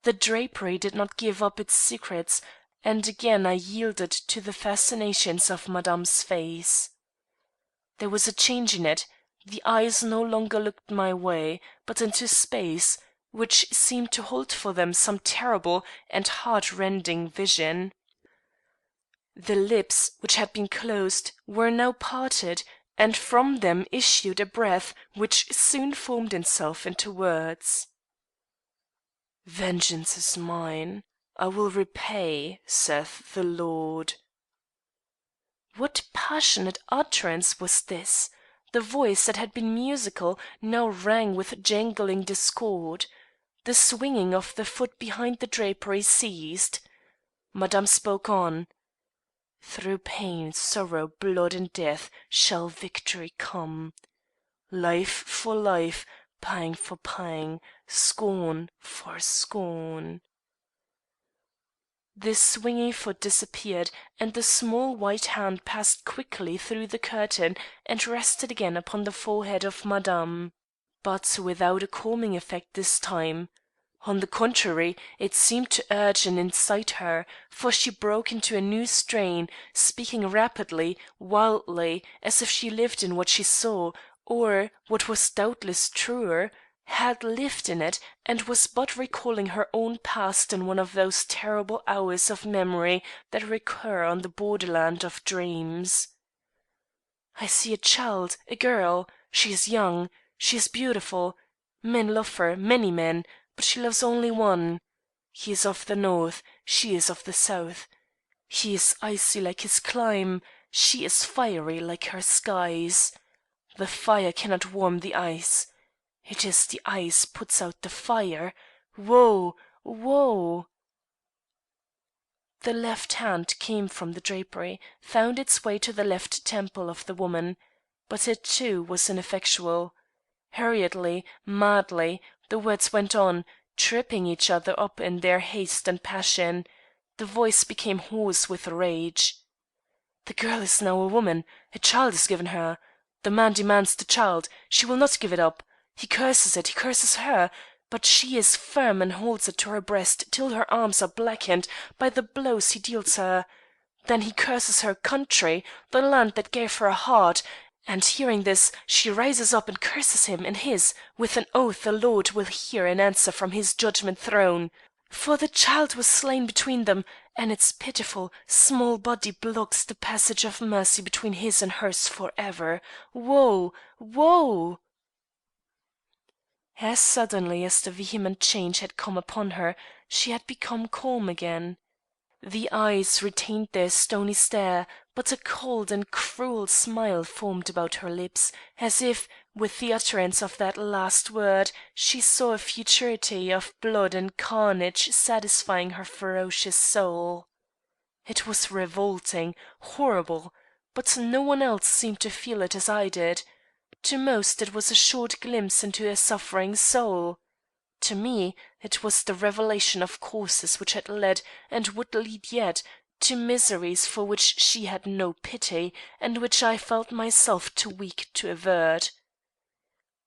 The drapery did not give up its secrets, and again I yielded to the fascinations of Madame's face. There was a change in it. The eyes no longer looked my way, but into space, which seemed to hold for them some terrible and heart-rending vision. The lips, which had been closed, were now parted, and from them issued a breath which soon formed itself into words. "Vengeance is mine. I will repay, saith the Lord." What passionate utterance was this! The voice that had been musical now rang with jangling discord. The swinging of the foot behind the drapery ceased. Madame spoke on. "Through pain, sorrow, blood, and death shall victory come. Life for life, pang for pang, scorn for scorn." The swinging foot disappeared, and the small white hand passed quickly through the curtain and rested again upon the forehead of Madame. But without a calming effect this time. On the contrary, it seemed to urge and incite her, for she broke into a new strain, speaking rapidly, wildly, as if she lived in what she saw, or, what was doubtless truer, had lived in it and was but recalling her own past in one of those terrible hours of memory that recur on the borderland of dreams. "I see a child, a girl. She is young. She is beautiful. Men love her, many men, but she loves only one. He is of the north, she is of the south. He is icy like his clime, she is fiery like her skies. The fire cannot warm the ice. It is the ice puts out the fire. Woe! Woe!" The left hand came from the drapery, found its way to the left temple of the woman, but it too was ineffectual. Hurriedly, madly, the words went on, tripping each other up in their haste and passion. The voice became hoarse with rage. "The girl is now a woman. A child is given her. The man demands the child. She will not give it up. He curses it, he curses her, but she is firm and holds it to her breast till her arms are blackened by the blows he deals her. Then he curses her country, the land that gave her a heart, and hearing this, she rises up and curses him and his with an oath the Lord will hear and answer from his judgment throne. For the child was slain between them, and its pitiful, small body blocks the passage of mercy between his and hers forever. Woe! Woe!" As suddenly as the vehement change had come upon her, she had become calm again. The eyes retained their stony stare, but a cold and cruel smile formed about her lips, as if, with the utterance of that last word, she saw a futurity of blood and carnage satisfying her ferocious soul. It was revolting, horrible, but no one else seemed to feel it as I did. To most it was a short glimpse into a suffering soul. To me, it was the revelation of causes which had led, and would lead yet, to miseries for which she had no pity, and which I felt myself too weak to avert.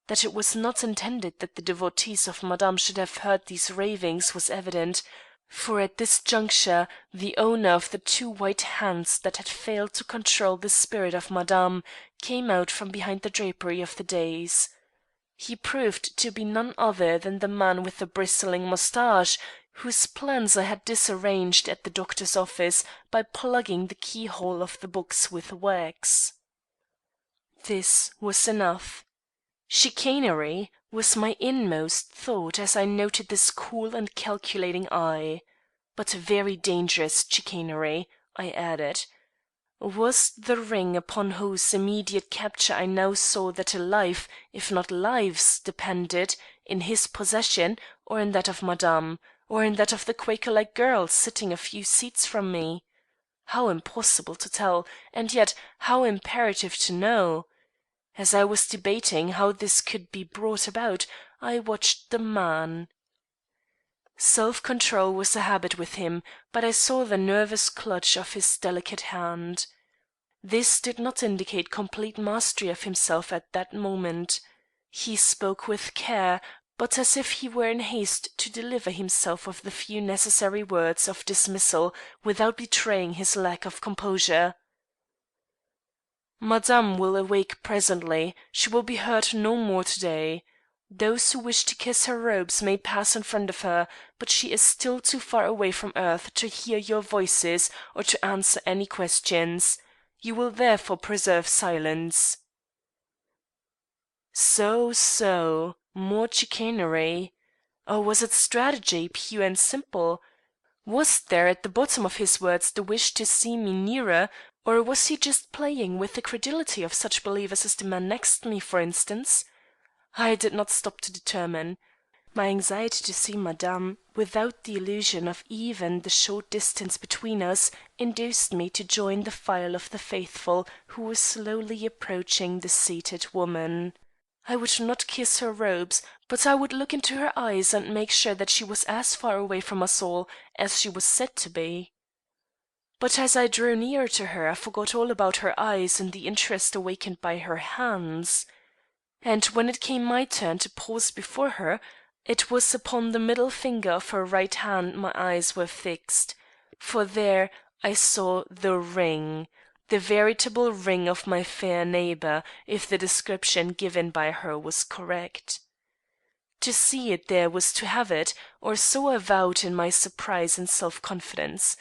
That it was not intended that the devotees of Madame should have heard these ravings was evident, for at this juncture the owner of the two white hands that had failed to control the spirit of Madame came out from behind the drapery of the dais. He proved to be none other than the man with the bristling moustache, whose plans I had disarranged at the doctor's office by plugging the keyhole of the box with wax. This was enough. Chicanery was my inmost thought as I noted this cool and calculating eye. But very dangerous chicanery, I added. Was the ring upon whose immediate capture I now saw that a life, if not lives, depended, in his possession, or in that of Madame, or in that of the Quaker-like girl sitting a few seats from me? How impossible to tell, and yet how imperative to know! As I was debating how this could be brought about, I watched the man. Self-control was a habit with him, but I saw the nervous clutch of his delicate hand. This did not indicate complete mastery of himself at that moment. He spoke with care, but as if he were in haste to deliver himself of the few necessary words of dismissal without betraying his lack of composure. "Madame will awake presently. She will be heard no more to day. Those who wish to kiss her robes may pass in front of her, but she is still too far away from earth to hear your voices or to answer any questions. You will therefore preserve silence." So, more chicanery. Or was it strategy, pure and simple? Was there at the bottom of his words the wish to see me nearer, or was he just playing with the credulity of such believers as the man next me, for instance? I did not stop to determine. My anxiety to see Madame, without the illusion of even the short distance between us, induced me to join the file of the faithful who were slowly approaching the seated woman. I would not kiss her robes, but I would look into her eyes and make sure that she was as far away from us all as she was said to be. But as I drew nearer to her I forgot all about her eyes in the interest awakened by her hands. And when it came my turn to pause before her, it was upon the middle finger of her right hand my eyes were fixed. For there I saw the ring. The veritable ring of my fair neighbour, if the description given by her was correct. To see it there was to have it, or so I vowed in my surprise and self-confidence.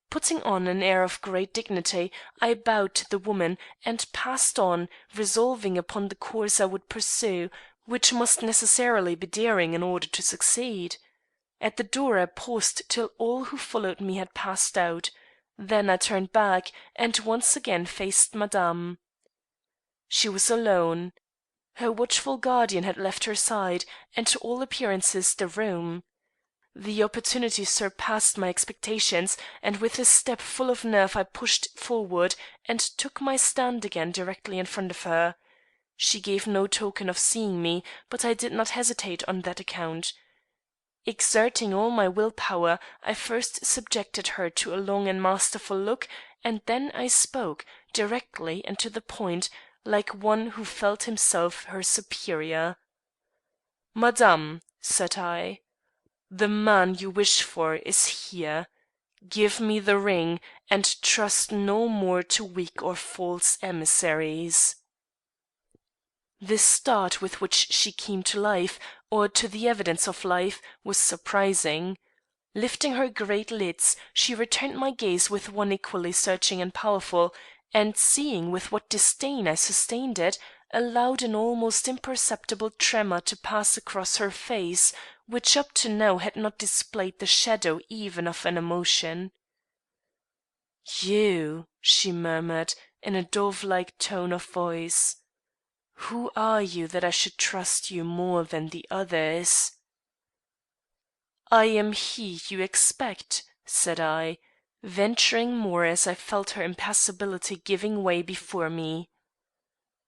Putting on an air of great dignity, I bowed to the woman and passed on, resolving upon the course I would pursue, which must necessarily be daring in order to succeed. At the door I paused till all who followed me had passed out. Then I turned back, and once again faced Madame. She was alone. Her watchful guardian had left her side, and to all appearances the room. The opportunity surpassed my expectations, and with a step full of nerve I pushed forward and took my stand again directly in front of her. She gave no token of seeing me, but I did not hesitate on that account. Exerting all my will power, I first subjected her to a long and masterful look, and then I spoke, directly and to the point, like one who felt himself her superior. "Madame," said I, "the man you wish for is here. Give me the ring, and trust no more to weak or false emissaries." The start with which she came to life, or to the evidence of life, was surprising. Lifting her great lids, she returned my gaze with one equally searching and powerful, and seeing with what disdain I sustained it, allowed an almost imperceptible tremor to pass across her face, which up to now had not displayed the shadow even of an emotion. "You," she murmured, in a dove-like tone of voice. "Who are you that I should trust you more than the others?" "I am he you expect," said I, venturing more as I felt her impassibility giving way before me.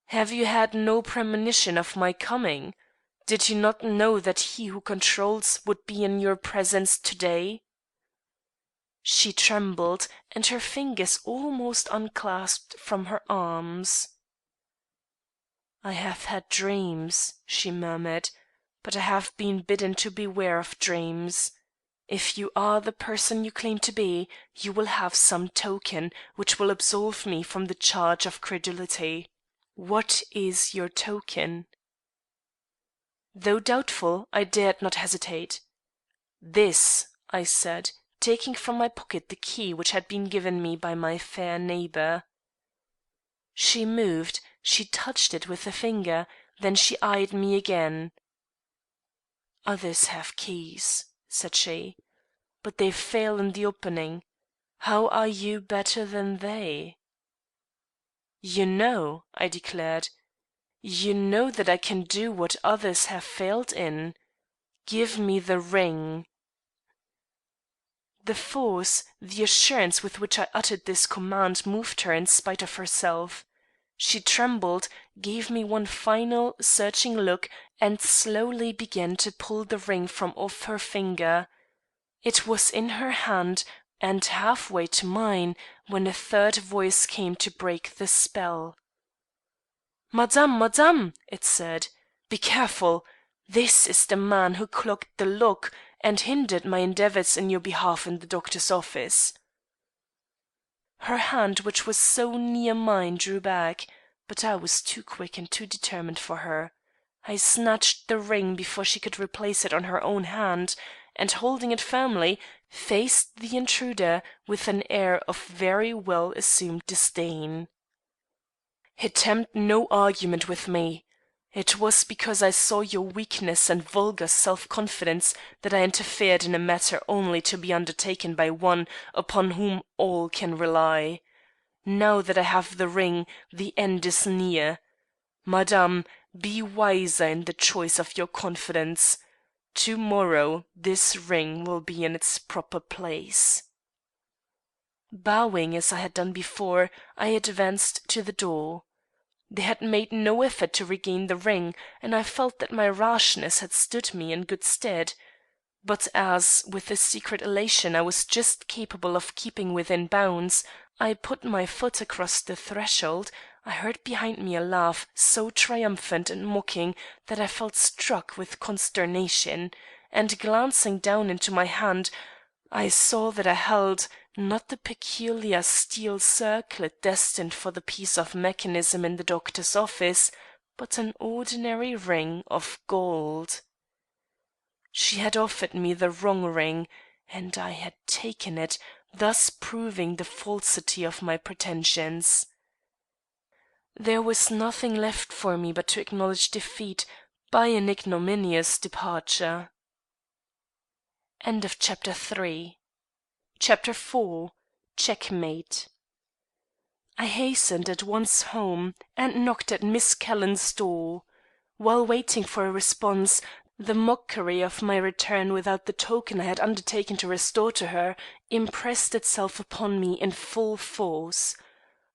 "Have you had no premonition of my coming? Did you not know that he who controls would be in your presence to day?" She trembled, and her fingers almost unclasped from her arms. "I have had dreams," she murmured, "but I have been bidden to beware of dreams. If you are the person you claim to be, you will have some token which will absolve me from the charge of credulity. What is your token?" Though doubtful, I dared not hesitate. "This," I said, taking from my pocket the key which had been given me by my fair neighbour. She moved, she touched it with a finger, then she eyed me again. "Others have keys," said she, "but they fail in the opening. How are you better than they?" "You know," I declared, "you know that I can do what others have failed in. Give me the ring." The force, the assurance with which I uttered this command moved her in spite of herself. She trembled, gave me one final, searching look, and slowly began to pull the ring from off her finger. It was in her hand, and halfway to mine, when a third voice came to break the spell. "Madame, madame," it said, "be careful. This is the man who clogged the lock and hindered my endeavours in your behalf in the doctor's office." Her hand, which was so near mine, drew back, but I was too quick and too determined for her. I snatched the ring before she could replace it on her own hand, and holding it firmly, faced the intruder with an air of very well assumed disdain. "Attempt no argument with me. It was because I saw your weakness and vulgar self-confidence that I interfered in a matter only to be undertaken by one upon whom all can rely. Now that I have the ring, the end is near. Madame, be wiser in the choice of your confidence. To-morrow this ring will be in its proper place." Bowing as I had done before, I advanced to the door. They had made no effort to regain the ring, and I felt that my rashness had stood me in good stead. But as, with a secret elation I was just capable of keeping within bounds, I put my foot across the threshold, I heard behind me a laugh so triumphant and mocking that I felt struck with consternation, and glancing down into my hand, I saw that I held, not the peculiar steel circlet destined for the piece of mechanism in the doctor's office, but an ordinary ring of gold. She had offered me the wrong ring, and I had taken it, thus proving the falsity of my pretensions. There was nothing left for me but to acknowledge defeat by an ignominious departure. Chapter 4. Checkmate. I hastened at once home, and knocked at Miss Callan's door. While waiting for a response, the mockery of my return without the token I had undertaken to restore to her impressed itself upon me in full force.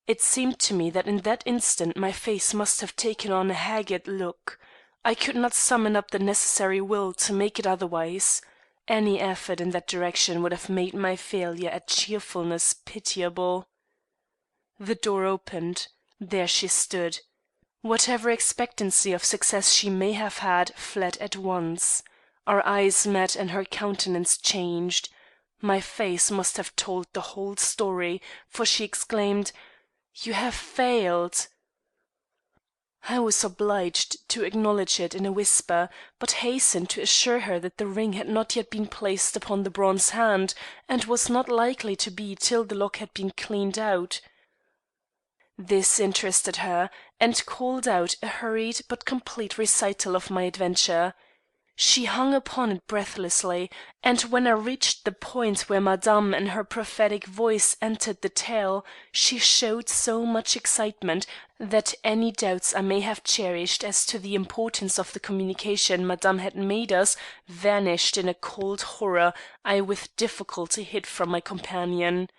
It seemed to me that in that instant my face must have taken on a haggard look. I could not summon up the necessary will to make it otherwise. Any effort in that direction would have made my failure at cheerfulness pitiable. The door opened. There she stood. Whatever expectancy of success she may have had fled at once. Our eyes met and her countenance changed. My face must have told the whole story, for she exclaimed, "You have failed." I was obliged to acknowledge it in a whisper, but hastened to assure her that the ring had not yet been placed upon the bronze hand, and was not likely to be till the lock had been cleaned out. This interested her, and called out a hurried but complete recital of my adventure. She hung upon it breathlessly, and when I reached the point where Madame and her prophetic voice entered the tale, she showed so much excitement that any doubts I may have cherished as to the importance of the communication Madame had made us vanished in a cold horror I with difficulty hid from my companion.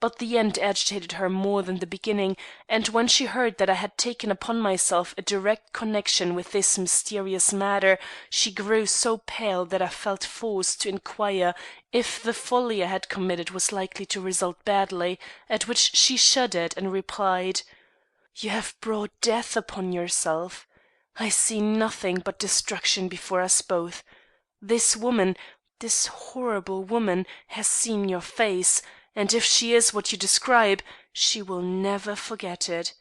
But the end agitated her more than the beginning, and when she heard that I had taken upon myself a direct connection with this mysterious matter, she grew so pale that I felt forced to inquire if the folly I had committed was likely to result badly, at which she shuddered and replied: "You have brought death upon yourself. I see nothing but destruction before us both. This woman, this horrible woman, has seen your face, and if she is what you describe, she will never forget it.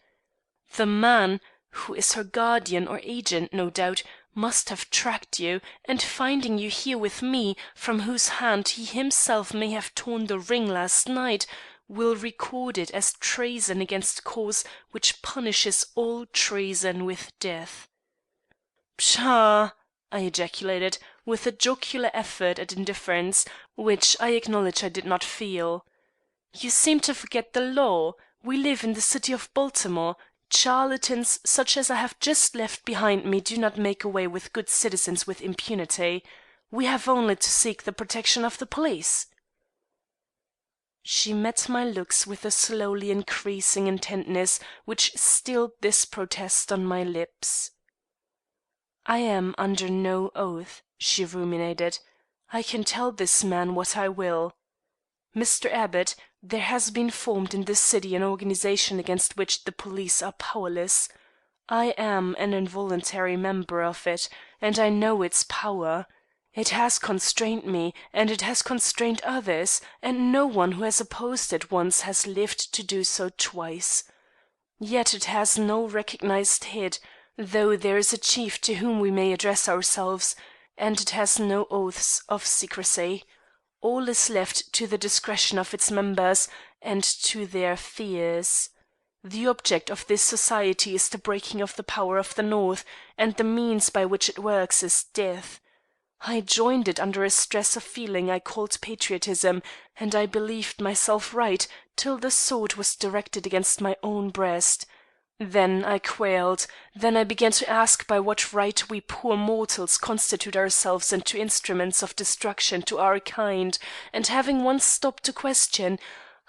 The man, who is her guardian or agent, no doubt, must have tracked you, and finding you here with me, from whose hand he himself may have torn the ring last night, will record it as treason against a cause which punishes all treason with death." "Pshaw!" I ejaculated, with a jocular effort at indifference, which I acknowledge I did not feel. "You seem to forget the law. We live in the city of Baltimore. Charlatans such as I have just left behind me do not make away with good citizens with impunity. We have only to seek the protection of the police." She met my looks with a slowly increasing intentness which stilled this protest on my lips. "I am under no oath," she ruminated. I can tell this man what I will. Mr. Abbott, there has been formed in this city an organization against which the police are powerless. I am an involuntary member of it, and I know its power. It has constrained me, and it has constrained others, and no one who has opposed it once has lived to do so twice. Yet it has no recognized head, though there is a chief to whom we may address ourselves, and it has no oaths of secrecy. All is left to the discretion of its members and to their fears. The object of this society is the breaking of the power of the North, and the means by which it works is death. I joined it under a stress of feeling I called patriotism, and I believed myself right till the sword was directed against my own breast. Then I quailed. Then I began to ask by what right we poor mortals constitute ourselves into instruments of destruction to our kind, and having once stopped to question,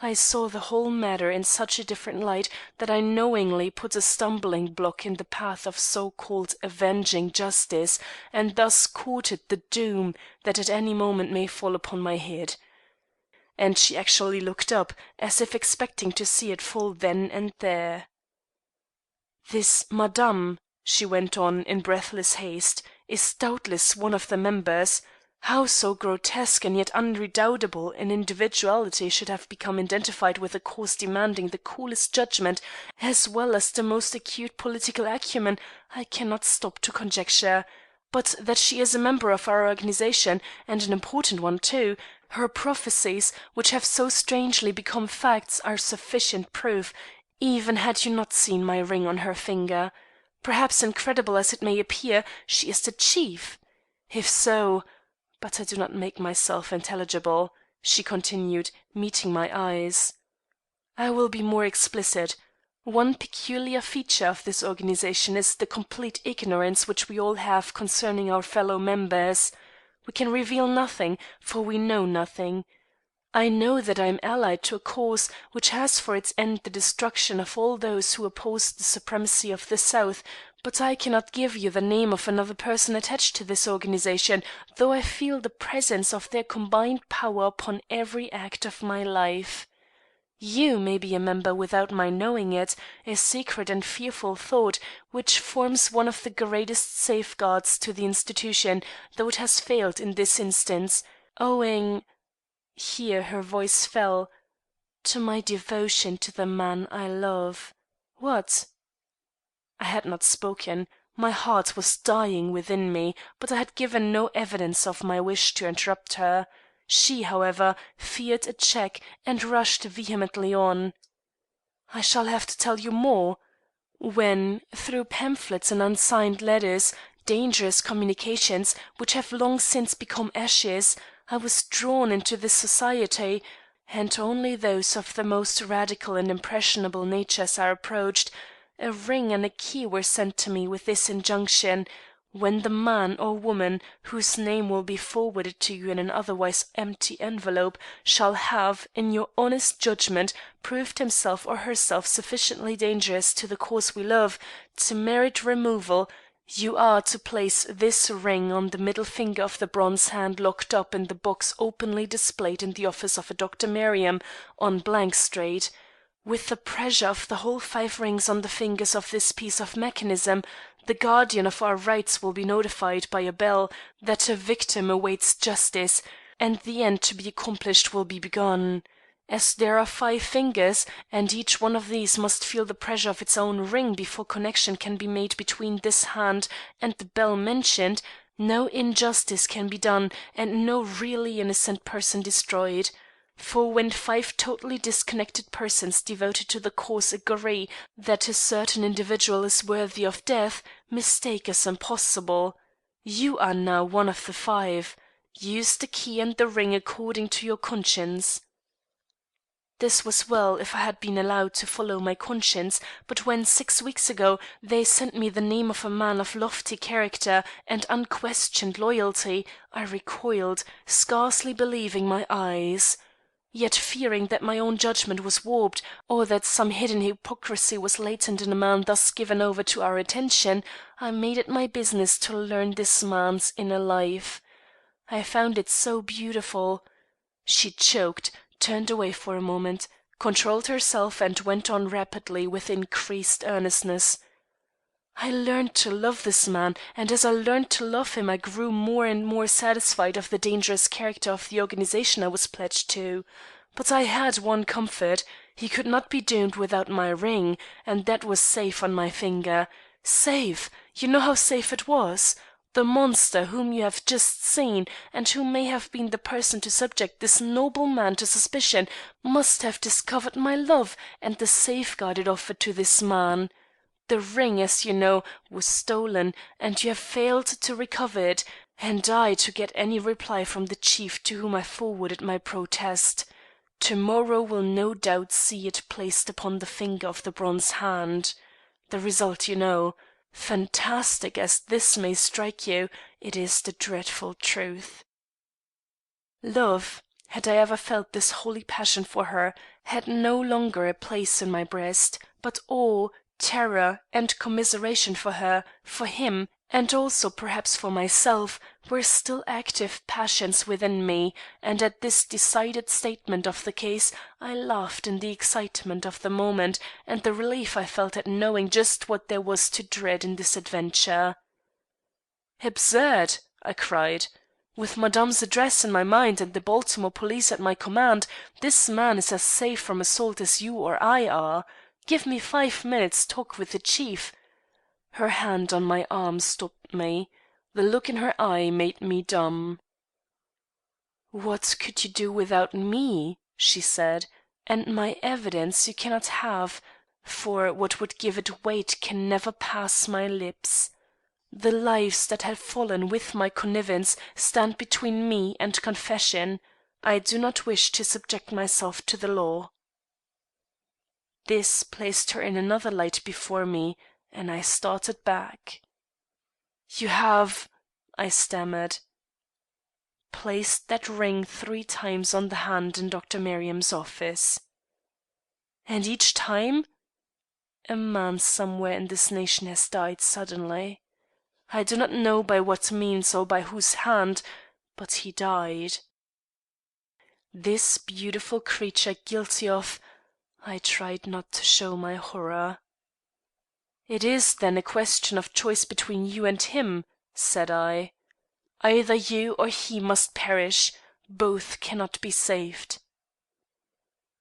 I saw the whole matter in such a different light that I knowingly put a stumbling block in the path of so-called avenging justice, and thus courted the doom that at any moment may fall upon my head. And she actually looked up, as if expecting to see it fall then and there. "This Madame," she went on, in breathless haste, "is doubtless one of the members. How so grotesque and yet unredoubtable an individuality should have become identified with a cause demanding the coolest judgment as well as the most acute political acumen, I cannot stop to conjecture. But that she is a member of our organization, and an important one too, her prophecies, which have so strangely become facts, are sufficient proof, even had you not seen my ring on her finger. Perhaps, incredible as it may appear, she is the chief. If so, but I do not make myself intelligible," she continued, meeting my eyes. "I will be more explicit. One peculiar feature of this organization is the complete ignorance which we all have concerning our fellow members. We can reveal nothing, for we know nothing. I know that I am allied to a cause which has for its end the destruction of all those who oppose the supremacy of the South, but I cannot give you the name of another person attached to this organization, though I feel the presence of their combined power upon every act of my life. You may be a member without my knowing it, a secret and fearful thought, which forms one of the greatest safeguards to the institution, though it has failed in this instance, owing—" here her voice fell, "to my devotion to the man I love. What?" I had not spoken. My heart was dying within me, but I had given no evidence of my wish to interrupt her. She, however, feared a check, and rushed vehemently on. "I shall have to tell you more. When, through pamphlets and unsigned letters, dangerous communications, which have long since become ashes, I was drawn into this society, and only those of the most radical and impressionable natures are approached, a ring and a key were sent to me with this injunction: when the man or woman, whose name will be forwarded to you in an otherwise empty envelope, shall have, in your honest judgment, proved himself or herself sufficiently dangerous to the cause we love, to merit removal, you are to place this ring on the middle finger of the bronze hand locked up in the box openly displayed in the office of a Dr. Merriam on Street. With the pressure of the whole 5 rings on the fingers of this piece of mechanism, the guardian of our rights will be notified by a bell that a victim awaits justice, and the end to be accomplished will be begun. As there are 5 fingers, and each one of these must feel the pressure of its own ring before connection can be made between this hand and the bell mentioned, no injustice can be done, and no really innocent person destroyed. For when 5 totally disconnected persons devoted to the cause agree that a certain individual is worthy of death, mistake is impossible. You are now one of the 5. Use the key and the ring according to your conscience." This was well if I had been allowed to follow my conscience, but when 6 weeks ago they sent me the name of a man of lofty character and unquestioned loyalty, I recoiled, scarcely believing my eyes. Yet fearing that my own judgment was warped, or that some hidden hypocrisy was latent in a man thus given over to our attention, I made it my business to learn this man's inner life. I found it so beautiful." She choked, turned away for a moment, controlled herself, and went on rapidly with increased earnestness. "I learned to love this man, and as I learned to love him I grew more and more satisfied of the dangerous character of the organization I was pledged to. But I had one comfort: he could not be doomed without my ring, and that was safe on my finger. Safe! You know how safe it was? The monster whom you have just seen, and who may have been the person to subject this noble man to suspicion, must have discovered my love and the safeguard it offered to this man. The ring, as you know, was stolen, and you have failed to recover it, and I to get any reply from the chief to whom I forwarded my protest. To morrow will no doubt see it placed upon the finger of the bronze hand. The result you know. Fantastic as this may strike you, it is the dreadful truth." Love, had I ever felt this holy passion for her, had no longer a place in my breast, but awe, terror, and commiseration for her, for him, and also perhaps for myself, were still active passions within me, and at this decided statement of the case I laughed in the excitement of the moment and the relief I felt at knowing just what there was to dread in this adventure. "Absurd!" I cried. "With Madame's address in my mind and the Baltimore police at my command, this man is as safe from assault as you or I are. Give me 5 minutes' talk with the chief." Her hand on my arm stopped me. The look in her eye made me dumb. "What could you do without me?" she said. "And my evidence you cannot have, for what would give it weight can never pass my lips. The lives that have fallen with my connivance stand between me and confession. I do not wish to subject myself to the law." This placed her in another light before me, and I started back. "You have," I stammered. "Placed that ring 3 times on the hand in Dr. Merriam's office." "And each time?" "A man somewhere in this nation has died suddenly. I do not know by what means or by whose hand, but he died. This beautiful creature guilty of— I tried not to show my horror. "It is, then, a question of choice between you and him," said I. "Either you or he must perish. Both cannot be saved."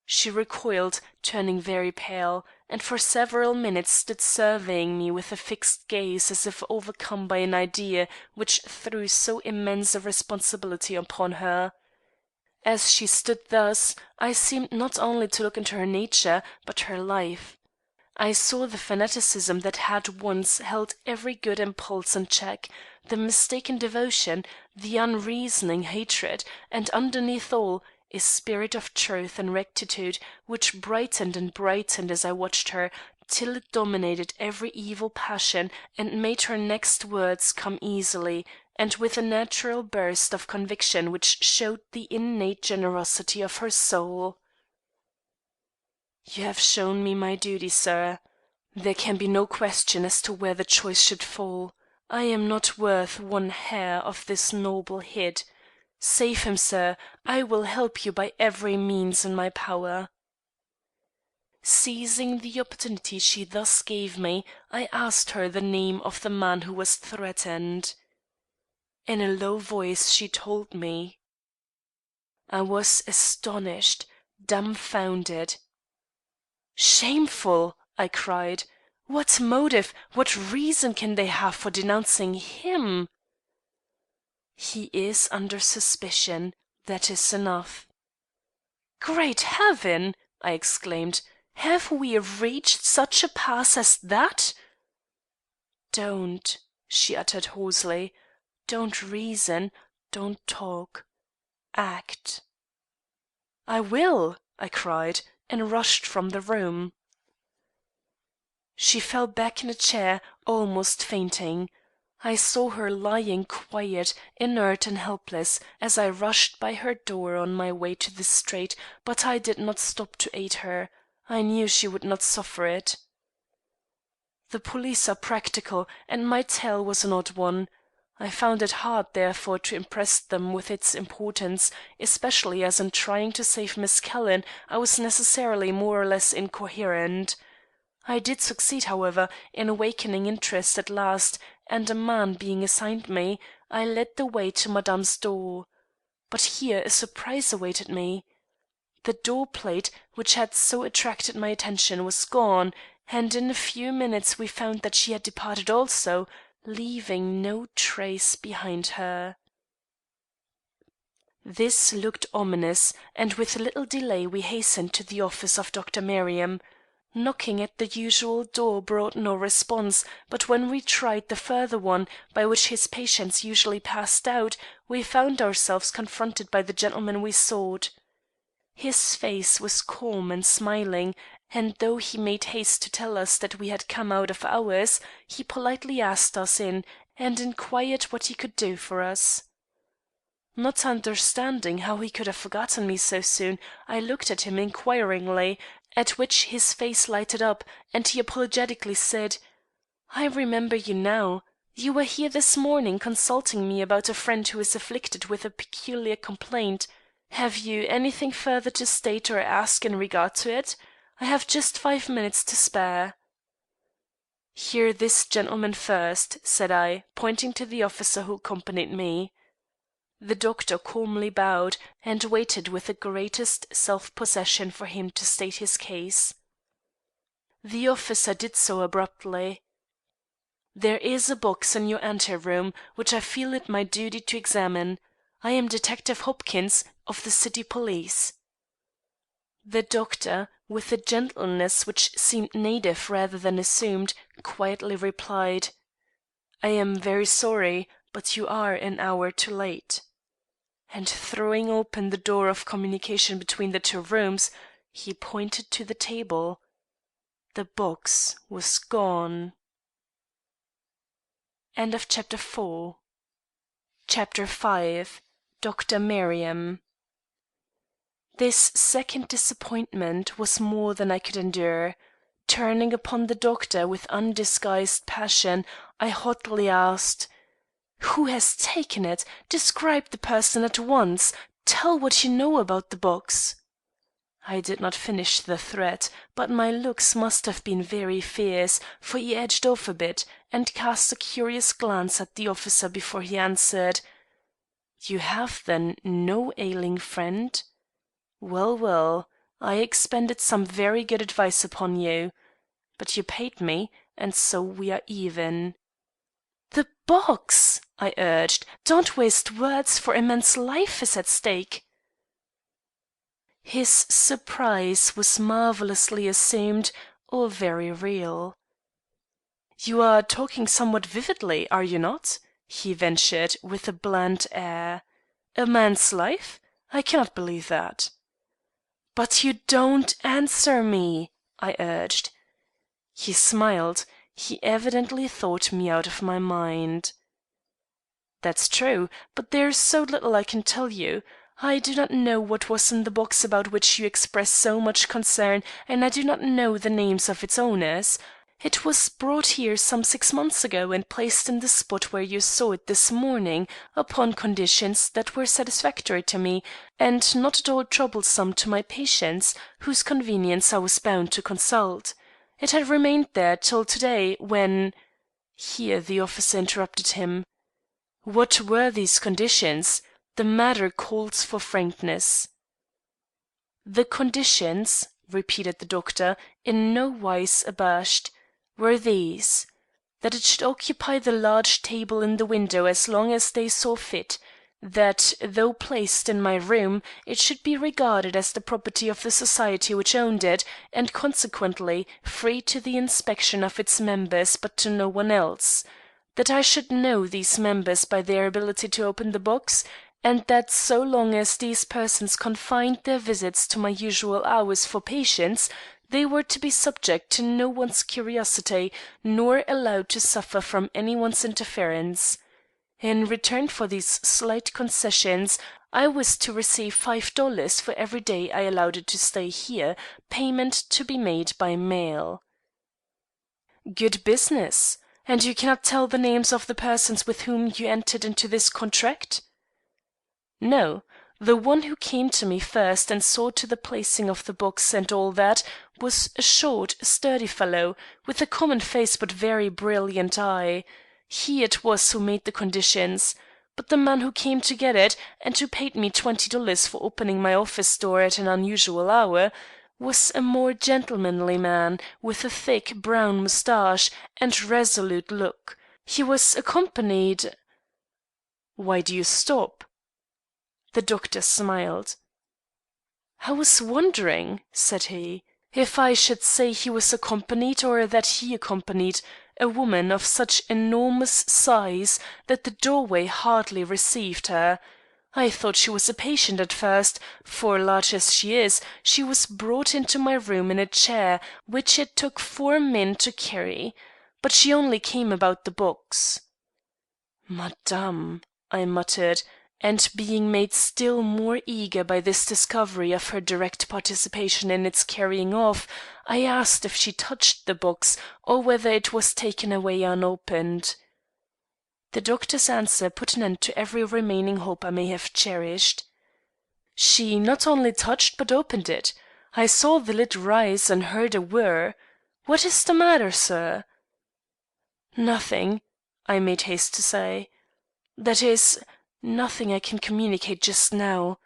She recoiled, turning very pale, and for several minutes stood surveying me with a fixed gaze as if overcome by an idea which threw so immense a responsibility upon her. As she stood thus, I seemed not only to look into her nature, but her life. I saw the fanaticism that had once held every good impulse in check, the mistaken devotion, the unreasoning hatred, and underneath all, a spirit of truth and rectitude which brightened and brightened as I watched her, till it dominated every evil passion and made her next words come easily, and with a natural burst of conviction which showed the innate generosity of her soul. "You have shown me my duty, sir. There can be no question as to where the choice should fall. I am not worth one hair of this noble head. Save him, sir. I will help you by every means in my power." Seizing the opportunity she thus gave me, I asked her the name of the man who was threatened. In a low voice she told me. I was astonished, dumbfounded. "Shameful!" I cried. "What motive, what reason can they have for denouncing him?" "He is under suspicion. That is enough." "Great Heaven!" I exclaimed. "Have we reached such a pass as that?" "Don't," she uttered hoarsely. "Don't reason. Don't talk. Act." "I will," I cried, and rushed from the room. She fell back in a chair, almost fainting. I saw her lying quiet, inert and helpless, as I rushed by her door on my way to the street, but I did not stop to aid her. I knew she would not suffer it. The police are practical, and my tale was an odd one. I found it hard, therefore, to impress them with its importance, especially as in trying to save Miss Calhoun I was necessarily more or less incoherent. I did succeed, however, in awakening interest at last, and a man being assigned me, I led the way to Madame's door. But here a surprise awaited me. The door plate, which had so attracted my attention, was gone, and in a few minutes we found that she had departed also, leaving no trace behind her. This looked ominous, and with little delay we hastened to the office of Dr. Merriam. Knocking at the usual door brought no response, but when we tried the further one, by which his patients usually passed out, we found ourselves confronted by the gentleman we sought. His face was calm and smiling, and though he made haste to tell us that we had come out of hours, he politely asked us in and inquired what he could do for us. Not understanding how he could have forgotten me so soon, I looked at him inquiringly, at which his face lighted up, and he apologetically said: "I remember you now. You were here this morning consulting me about a friend who is afflicted with a peculiar complaint. Have you anything further to state or ask in regard to it? I have just 5 minutes to spare." "Hear this gentleman first," said I, pointing to the officer who accompanied me. The doctor calmly bowed, and waited with the greatest self possession for him to state his case. The officer did so abruptly. "There is a box in your anteroom, which I feel it my duty to examine. I am Detective Hopkins, of the City Police." The doctor, with a gentleness which seemed native rather than assumed, quietly replied: "I am very sorry, but you are an hour too late." And throwing open the door of communication between the two rooms, he pointed to the table. The box was gone. Chapter 5. Dr. Merriam. This second disappointment was more than I could endure. Turning upon the doctor with undisguised passion, I hotly asked: "Who has taken it? Describe the person at once. Tell what you know about the box." I did not finish the threat, but my looks must have been very fierce, for he edged off a bit, and cast a curious glance at the officer before he answered: "You have, then, no ailing friend? Well, well, I expended some very good advice upon you. But you paid me, and so we are even." "The box!" I urged. "Don't waste words, for a man's life is at stake." His surprise was marvellously assumed, or very real. "You are talking somewhat vividly, are you not?" he ventured, with a bland air. "A man's life? I cannot believe that." "But you don't answer me," I urged. He smiled. He evidently thought me out of my mind. "That's true, but there is so little I can tell you. I do not know what was in the box about which you express so much concern, and I do not know the names of its owners. It was brought here some 6 months ago and placed in the spot where you saw it this morning, upon conditions that were satisfactory to me, and not at all troublesome to my patients, whose convenience I was bound to consult. It had remained there till to day, when—" Here the officer interrupted him. "What were these conditions? The matter calls for frankness." "The conditions," repeated the doctor, in no wise abashed, "were these: that it should occupy the large table in the window as long as they saw fit; that, though placed in my room, it should be regarded as the property of the society which owned it, and consequently free to the inspection of its members but to no one else; that I should know these members by their ability to open the box, and that so long as these persons confined their visits to my usual hours for patients, they were to be subject to no one's curiosity, nor allowed to suffer from any one's interference. In return for these slight concessions, I was to receive $5 for every day I allowed it to stay here, payment to be made by mail." "Good business. And you cannot tell the names of the persons with whom you entered into this contract?" "No. The one who came to me first and saw to the placing of the box and all that was a short, sturdy fellow, with a common face but very brilliant eye. He it was who made the conditions. But the man who came to get it, and who paid me $20 for opening my office door at an unusual hour, was a more gentlemanly man, with a thick, brown moustache and resolute look. He was accompanied—" "Why do you stop?" The doctor smiled. "I was wondering," said he, "if I should say he was accompanied or that he accompanied a woman of such enormous size that the doorway hardly received her. I thought she was a patient at first, for, large as she is, she was brought into my room in a chair which it took 4 men to carry. But she only came about the box." "Madame," I muttered, and being made still more eager by this discovery of her direct participation in its carrying off, I asked if she touched the box or whether it was taken away unopened. The doctor's answer put an end to every remaining hope I may have cherished. "She not only touched but opened it. I saw the lid rise and heard a whir. What is the matter, sir?" "Nothing," I made haste to say. "That is, nothing I can communicate just now.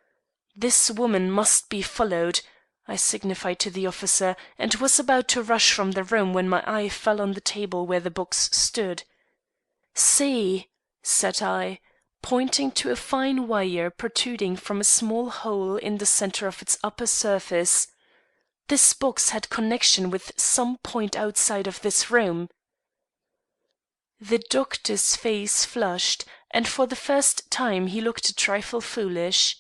This woman must be followed," I signified to the officer, and was about to rush from the room when my eye fell on the table where the box stood. "See," said I, pointing to a fine wire protruding from a small hole in the centre of its upper surface. "This box had connection with some point outside of this room." The doctor's face flushed, and for the first time he looked a trifle foolish.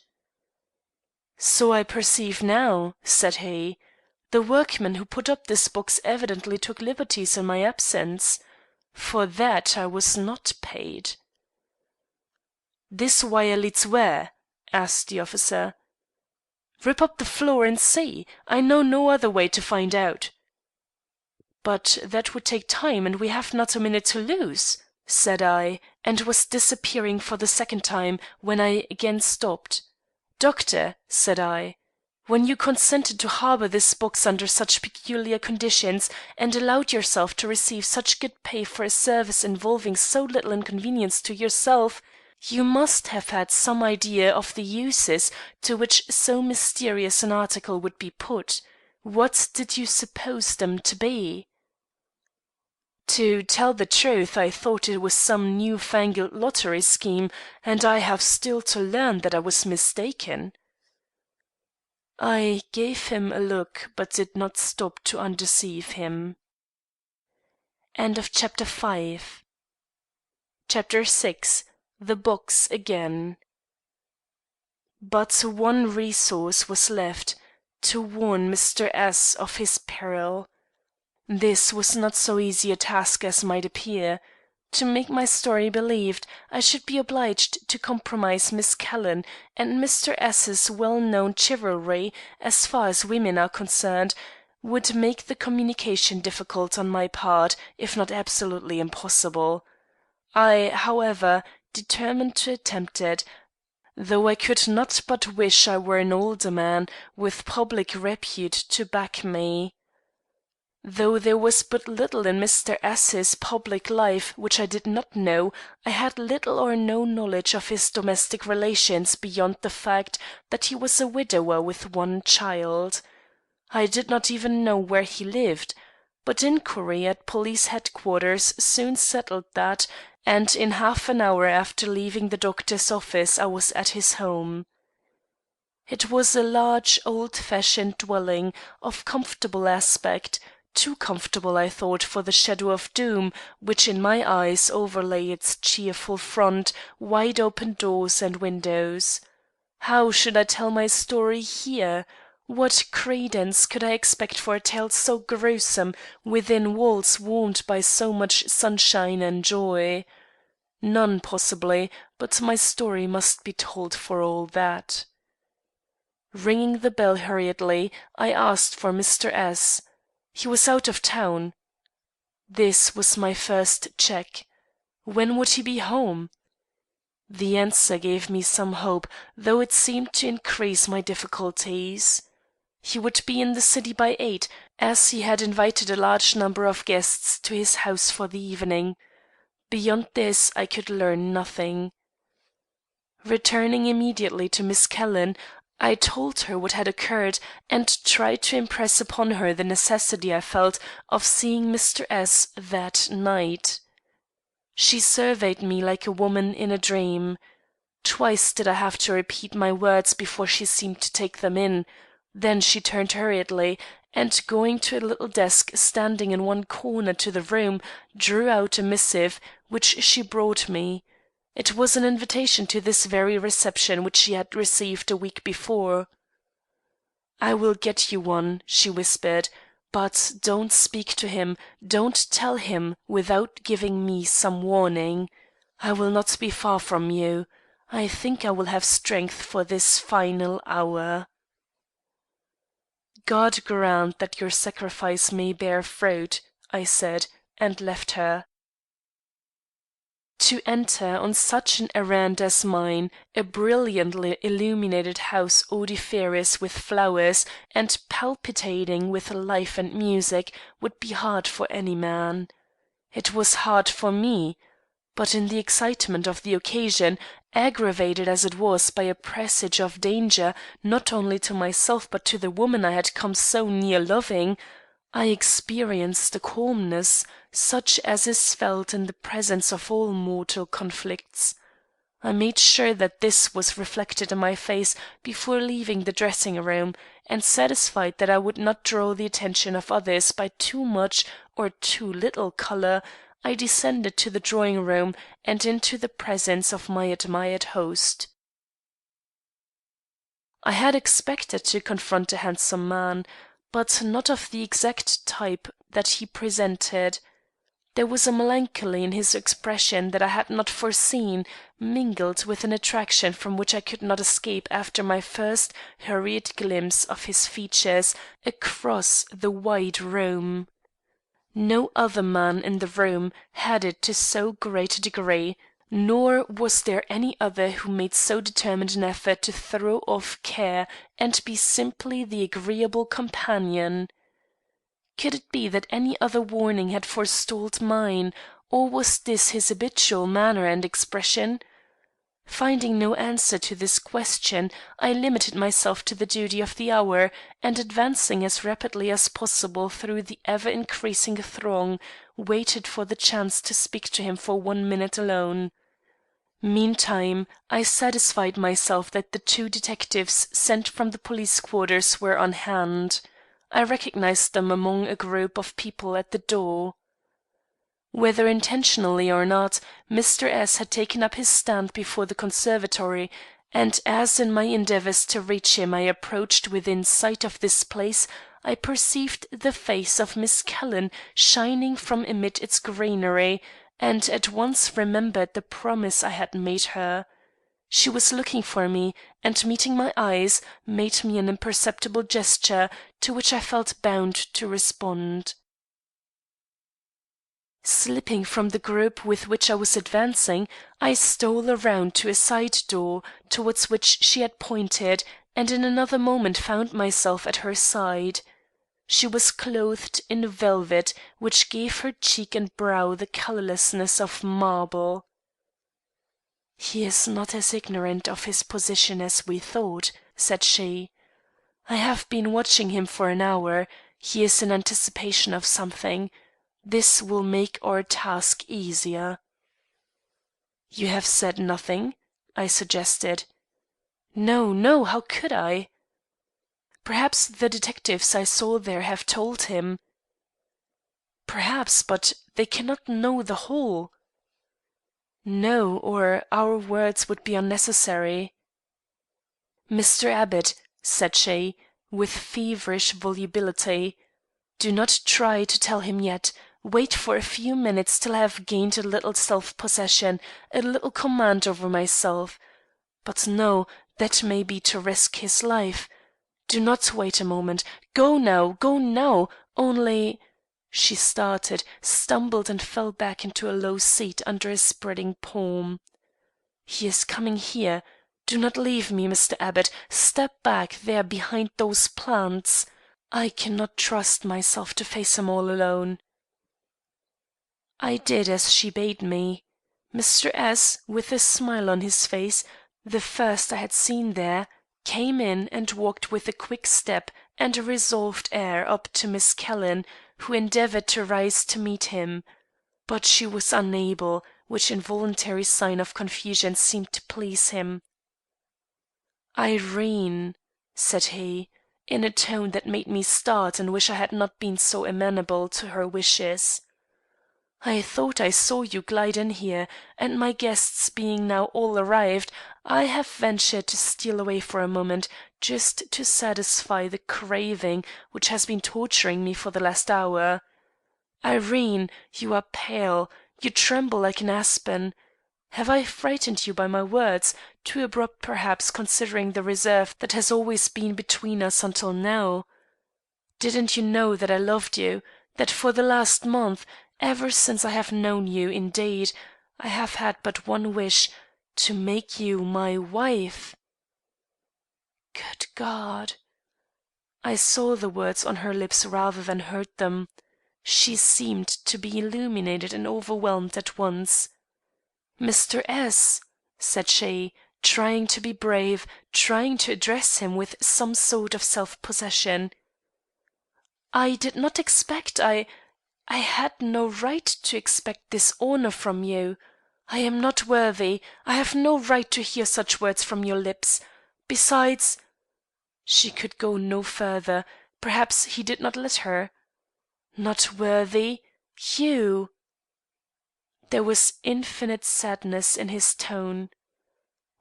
"So I perceive now," said he. "The workman who put up this box evidently took liberties in my absence. For that I was not paid." "This wire leads where?" asked the officer. "Rip up the floor and see. I know no other way to find out." "But that would take time, and we have not a minute to lose," said I, and was disappearing for the second time, when I again stopped. "Doctor," said I, "when you consented to harbour this box under such peculiar conditions, and allowed yourself to receive such good pay for a service involving so little inconvenience to yourself, you must have had some idea of the uses to which so mysterious an article would be put. What did you suppose them to be?" "To tell the truth, I thought it was some new fangled lottery scheme, and I have still to learn that I was mistaken." I gave him a look, but did not stop to undeceive him. CHAPTer 6. The Box Again. But one resource was left to warn Mr. S. of his peril. This was not so easy a task as might appear. To make my story believed, I should be obliged to compromise Miss Calhoun, and Mr. S.'s well known chivalry, as far as women are concerned, would make the communication difficult on my part, if not absolutely impossible. I, however, determined to attempt it, though I could not but wish I were an older man, with public repute to back me. Though there was but little in Mr. S.'s public life which I did not know, I had little or no knowledge of his domestic relations beyond the fact that he was a widower with one child. I did not even know where he lived, but inquiry at police headquarters soon settled that, and in half an hour after leaving the doctor's office I was at his home. It was a large, old fashioned dwelling, of comfortable aspect, too comfortable, I thought, for the shadow of doom which in my eyes overlay its cheerful front, wide open doors and windows. How should I tell my story here? What credence could I expect for a tale so gruesome within walls warmed by so much sunshine and joy? None, possibly, but my story must be told for all that. Ringing the bell hurriedly, I asked for Mr. S. He was out of town. This was my first check. When would he be home? The answer gave me some hope, though it seemed to increase my difficulties. He would be in the city by 8, as he had invited a large number of guests to his house for the evening. Beyond this I could learn nothing. Returning immediately to Miss Calhoun, I told her what had occurred, and tried to impress upon her the necessity I felt of seeing Mr. S. that night. She surveyed me like a woman in a dream. Twice did I have to repeat my words before she seemed to take them in. Then she turned hurriedly, and going to a little desk standing in one corner to the room, drew out a missive, which she brought me. It was an invitation to this very reception which she had received a week before. "I will get you one," she whispered, "but don't speak to him, don't tell him, without giving me some warning. I will not be far from you. I think I will have strength for this final hour." "God grant that your sacrifice may bear fruit," I said, and left her. To enter on such an errand as mine, a brilliantly illuminated house odoriferous with flowers and palpitating with life and music, would be hard for any man. It was hard for me. But in the excitement of the occasion, aggravated as it was by a presage of danger not only to myself but to the woman I had come so near loving, I experienced a calmness such as is felt in the presence of all mortal conflicts. I made sure that this was reflected in my face before leaving the dressing room, and satisfied that I would not draw the attention of others by too much or too little colour, I descended to the drawing room and into the presence of my admired host. I had expected to confront a handsome man, but not of the exact type that he presented. There was a melancholy in his expression that I had not foreseen, mingled with an attraction from which I could not escape after my first hurried glimpse of his features across the wide room. No other man in the room had it to so great a degree, nor was there any other who made so determined an effort to throw off care and be simply the agreeable companion. Could it be that any other warning had forestalled mine, or was this his habitual manner and expression? Finding no answer to this question, I limited myself to the duty of the hour, and advancing as rapidly as possible through the ever increasing throng, waited for the chance to speak to him for 1 minute alone. Meantime, I satisfied myself that the 2 detectives sent from the police quarters were on hand. I recognized them among a group of people at the door. Whether intentionally or not, Mr. S. had taken up his stand before the conservatory, and as in my endeavours to reach him I approached within sight of this place, I perceived the face of Miss Calhoun shining from amid its greenery, and at once remembered the promise I had made her. She was looking for me, and meeting my eyes, made me an imperceptible gesture, to which I felt bound to respond. Slipping from the group with which I was advancing, I stole around to a side door towards which she had pointed, and in another moment found myself at her side. She was clothed in velvet, which gave her cheek and brow the colourlessness of marble. "He is not as ignorant of his position as we thought," said she. "I have been watching him for an hour. He is in anticipation of something. This will make our task easier." "You have said nothing?" I suggested. "No, no, how could I?" "Perhaps the detectives I saw there have told him." "Perhaps, but they cannot know the whole." "No, or our words would be unnecessary." "Mr. Abbott," said she, with feverish volubility, "do not try to tell him yet. Wait for a few minutes till I have gained a little self possession, a little command over myself. But no, that may be to risk his life. Do not wait a moment. Go now, go now. Only" She started, stumbled, and fell back into a low seat under a spreading palm. "He is coming here. Do not leave me, Mr. Abbott. Step back there behind those plants. I cannot trust myself to face him all alone." I did as she bade me. Mr. S., with a smile on his face, the first I had seen there, came in and walked with a quick step and a resolved air up to Miss Calhoun, who endeavoured to rise to meet him. But she was unable, which involuntary sign of confusion seemed to please him. "Irene," said he, in a tone that made me start and wish I had not been so amenable to her wishes. "I thought I saw you glide in here, and my guests being now all arrived, I have ventured to steal away for a moment, just to satisfy the craving which has been torturing me for the last hour. Irene, you are pale, you tremble like an aspen. Have I frightened you by my words, too abrupt perhaps considering the reserve that has always been between us until now? Didn't you know that I loved you, that for the last month, ever since I have known you, indeed, I have had but one wish, to make you my wife?" Good God! I saw the words on her lips rather than heard them. She seemed to be illuminated and overwhelmed at once. "Mr. S.," said she, trying to be brave, trying to address him with some sort of self-possession. "I did not expect I had no right to expect this honour from you. I am not worthy. I have no right to hear such words from your lips. Besides—" She could go no further. Perhaps he did not let her. "Not worthy? You?" There was infinite sadness in his tone.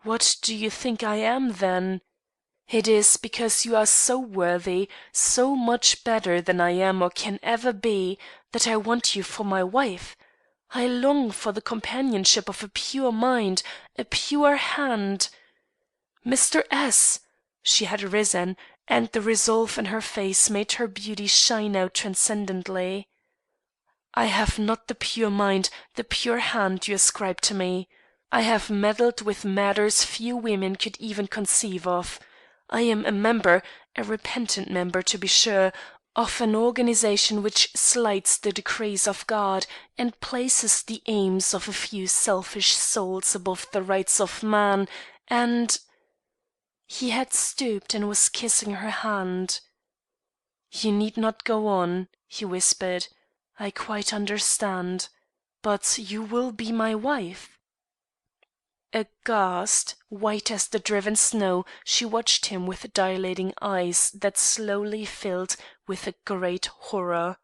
"What do you think I am, then? It is because you are so worthy, so much better than I am or can ever be, that I want you for my wife. I long for the companionship of a pure mind, a pure hand. Mr. S." She had risen, and the resolve in her face made her beauty shine out transcendently. "I have not the pure mind, the pure hand you ascribe to me. I have meddled with matters few women could even conceive of. I am a member, a repentant member, to be sure, of an organization which slights the decrees of God and places the aims of a few selfish souls above the rights of man, and—" He had stooped and was kissing her hand. "You need not go on," he whispered. "I quite understand. But you will be my wife?" Aghast, white as the driven snow, she watched him with dilating eyes that slowly filled with a great horror.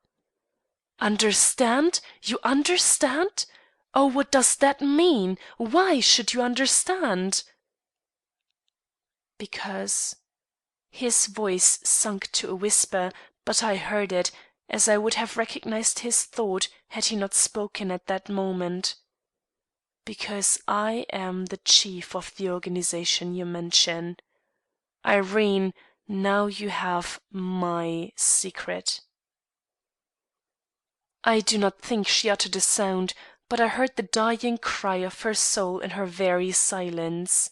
"Understand? You understand? Oh, what does that mean? Why should you understand?" "Because—" His voice sunk to a whisper, but I heard it, as I would have recognized his thought had he not spoken at that moment. "Because I am the chief of the organization you mention. Irene, now you have my secret." I do not think she uttered a sound, but I heard the dying cry of her soul in her very silence.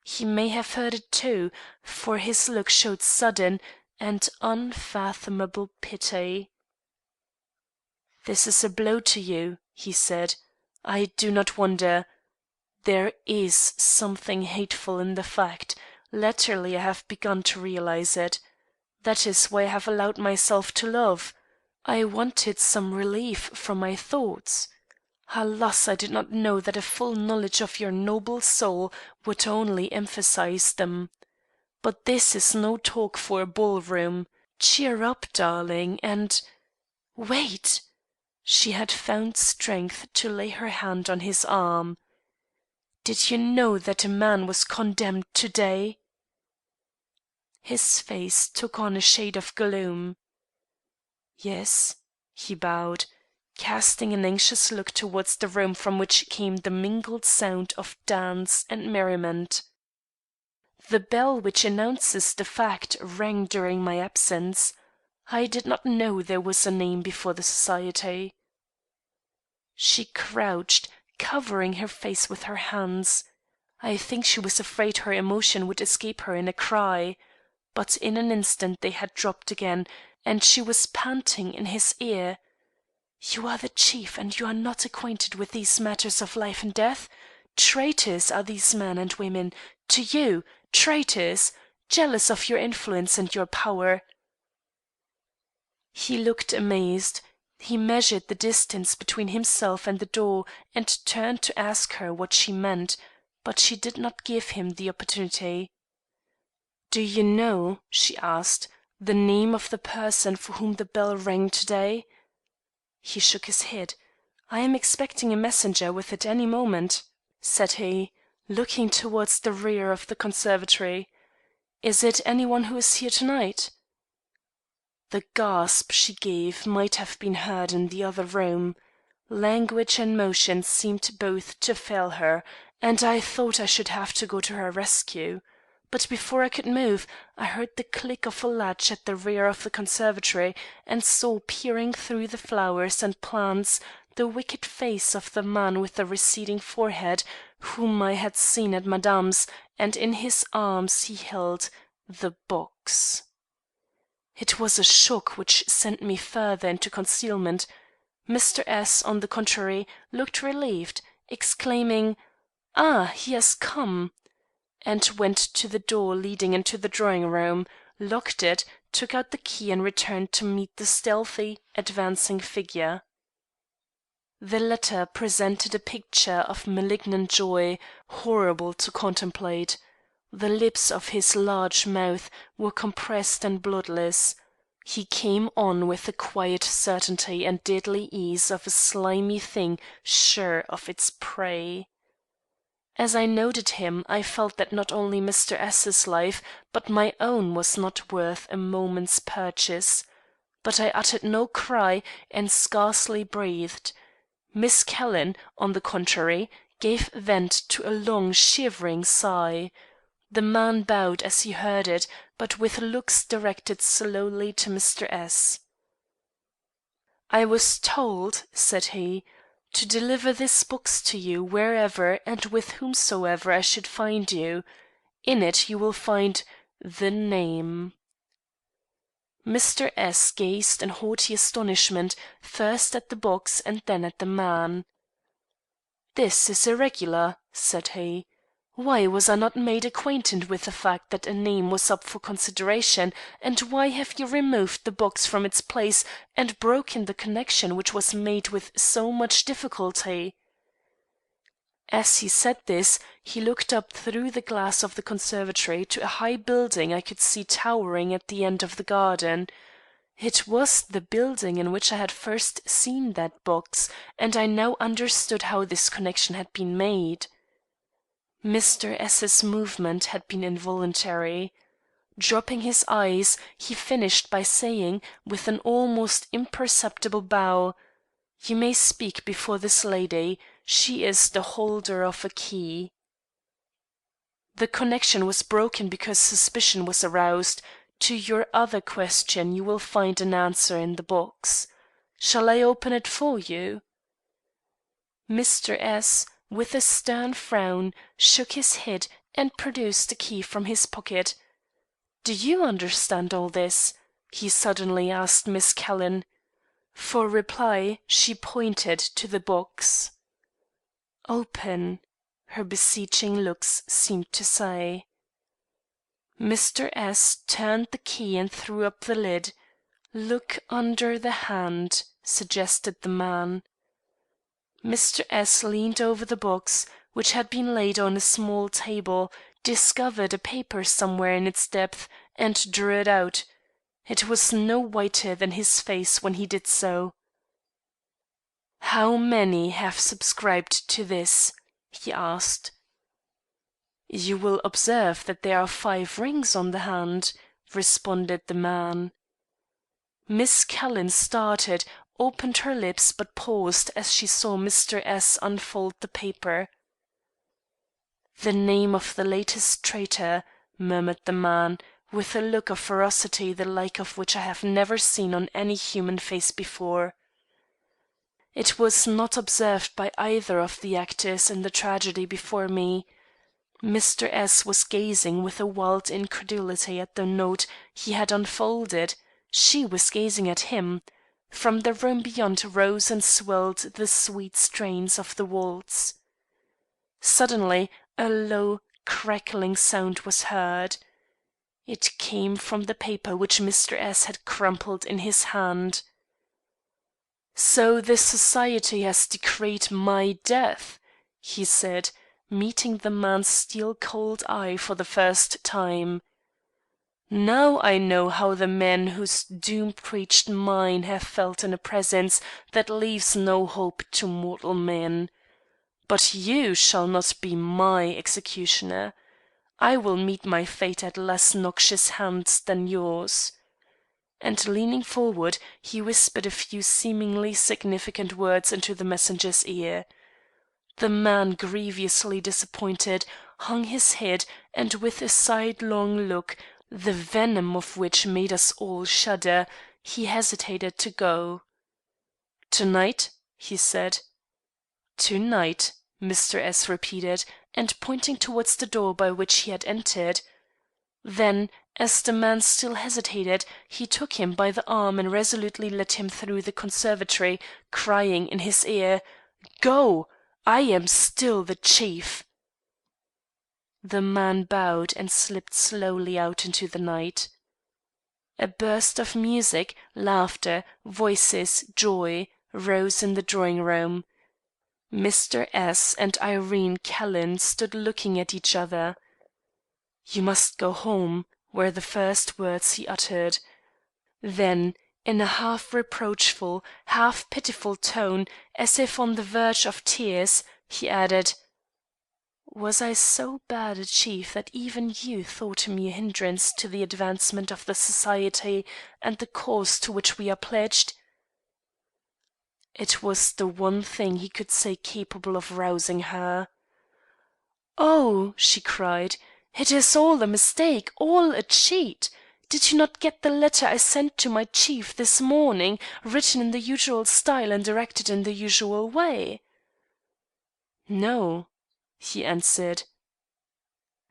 He may have heard it too, for his look showed sudden and unfathomable pity. "This is a blow to you," he said. "I do not wonder. There is something hateful in the fact. Latterly I have begun to realize it. That is why I have allowed myself to love. I wanted some relief from my thoughts. Alas, I did not know that a full knowledge of your noble soul would only emphasize them. But this is no talk for a ballroom. Cheer up, darling, and— Wait!" She had found strength to lay her hand on his arm. "Did you know that a man was condemned to day?" His face took on a shade of gloom. "Yes," he bowed, casting an anxious look towards the room from which came the mingled sound of dance and merriment. "The bell which announces the fact rang during my absence. I did not know there was a name before the society." She crouched, covering her face with her hands. I think she was afraid her emotion would escape her in a cry. But in an instant they had dropped again, and she was panting in his ear. "You are the chief, and you are not acquainted with these matters of life and death? Traitors are these men and women to you, traitors, jealous of your influence and your power." He looked amazed. He measured the distance between himself and the door and turned to ask her what she meant, but she did not give him the opportunity. "Do you know," she asked, "the name of the person for whom the bell rang to day?" He shook his head. "I am expecting a messenger with it any moment," said he, looking towards the rear of the conservatory. "Is it any one who is here to night?" The gasp she gave might have been heard in the other room. Language and motion seemed both to fail her, and I thought I should have to go to her rescue. But before I could move, I heard the click of a latch at the rear of the conservatory, and saw peering through the flowers and plants the wicked face of the man with the receding forehead, whom I had seen at Madame's, and in his arms he held the box. It was a shock which sent me further into concealment. Mr. S., on the contrary, looked relieved, exclaiming, "Ah, he has come!" and went to the door leading into the drawing room, locked it, took out the key and returned to meet the stealthy, advancing figure. The letter presented a picture of malignant joy, horrible to contemplate. The lips of his large mouth were compressed and bloodless. He came on with the quiet certainty and deadly ease of a slimy thing sure of its prey. As I noted him I felt that not only Mr. S.'s life but my own was not worth a moment's purchase. But I uttered no cry and scarcely breathed. Miss Calhoun, on the contrary, gave vent to a long, shivering sigh. The man bowed as he heard it, but with looks directed slowly to Mr. S. "I was told," said he, "to deliver this box to you wherever and with whomsoever I should find you. In it you will find the name." Mr. S. gazed in haughty astonishment, first at the box and then at the man. "This is irregular," said he. "Why was I not made acquainted with the fact that a name was up for consideration, and why have you removed the box from its place and broken the connection which was made with so much difficulty?" As he said this, he looked up through the glass of the conservatory to a high building I could see towering at the end of the garden. It was the building in which I had first seen that box, and I now understood how this connection had been made. Mr. S.'s movement had been involuntary. Dropping his eyes, he finished by saying, with an almost imperceptible bow, "You may speak before this lady. She is the holder of a key." The connection was broken because suspicion was aroused. To your other question you will find an answer in the box. Shall I open it for you?" Mr. S., with a stern frown, shook his head and produced the key from his pocket. "Do you understand all this?" he suddenly asked Miss Calhoun. For reply she pointed to the box. "Open," her beseeching looks seemed to say. Mr. S. turned the key and threw up the lid. "Look under the hand," suggested the man. Mr. S. leaned over the box, which had been laid on a small table, discovered a paper somewhere in its depths, and drew it out. It was no whiter than his face when he did so. "How many have subscribed to this?" he asked. "You will observe that there are 5 rings on the hand," responded the man. Miss Calhoun started, opened her lips, but paused as she saw Mr. S. unfold the paper. "The name of the latest traitor," murmured the man, with a look of ferocity the like of which I have never seen on any human face before. It was not observed by either of the actors in the tragedy before me. Mr. S. was gazing with a wild incredulity at the note he had unfolded. She was gazing at him. From the room beyond rose and swelled the sweet strains of the waltz. Suddenly a low, crackling sound was heard. It came from the paper which Mr. S. had crumpled in his hand. "So the Society has decreed my death," he said, meeting the man's steel-cold eye for the first time. "Now I know how the men whose doom preached mine have felt in a presence that leaves no hope to mortal men. But you shall not be my executioner. I will meet my fate at less noxious hands than yours." And leaning forward, he whispered a few seemingly significant words into the messenger's ear. The man, grievously disappointed, hung his head, and with a sidelong look, the venom of which made us all shudder, he hesitated to go. "To night?" he said. "To night," Mr. S. repeated, and pointing towards the door by which he had entered. Then, as the man still hesitated, he took him by the arm and resolutely led him through the conservatory, crying in his ear, "Go! I am still the chief." The man bowed and slipped slowly out into the night. A burst of music, laughter, voices, joy, rose in the drawing room. Mr. S. and Irene Calhoun stood looking at each other. "You must go home," were the first words he uttered. Then, in a half reproachful, half pitiful tone, as if on the verge of tears, he added, "Was I so bad a chief that even you thought me a hindrance to the advancement of the Society and the cause to which we are pledged?" It was the one thing he could say capable of rousing her. "Oh," she cried, "it is all a mistake, all a cheat! Did you not get the letter I sent to my chief this morning, written in the usual style and directed in the usual way?" "No," he answered.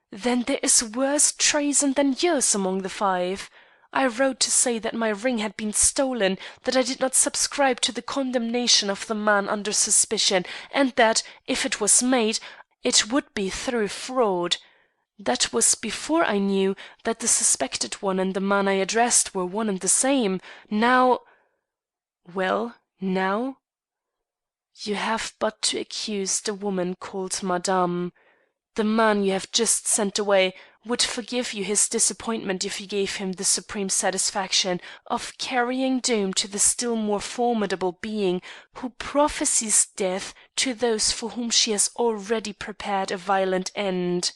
"Then there is worse treason than yours among the five. I wrote to say that my ring had been stolen, that I did not subscribe to the condemnation of the man under suspicion, and that, if it was made, it would be through fraud. That was before I knew that the suspected one and the man I addressed were one and the same. Now—" "Well, now?" "You have but to accuse the woman called Madame. The man you have just sent away would forgive you his disappointment if you gave him the supreme satisfaction of carrying doom to the still more formidable being who prophesies death to those for whom she has already prepared a violent end."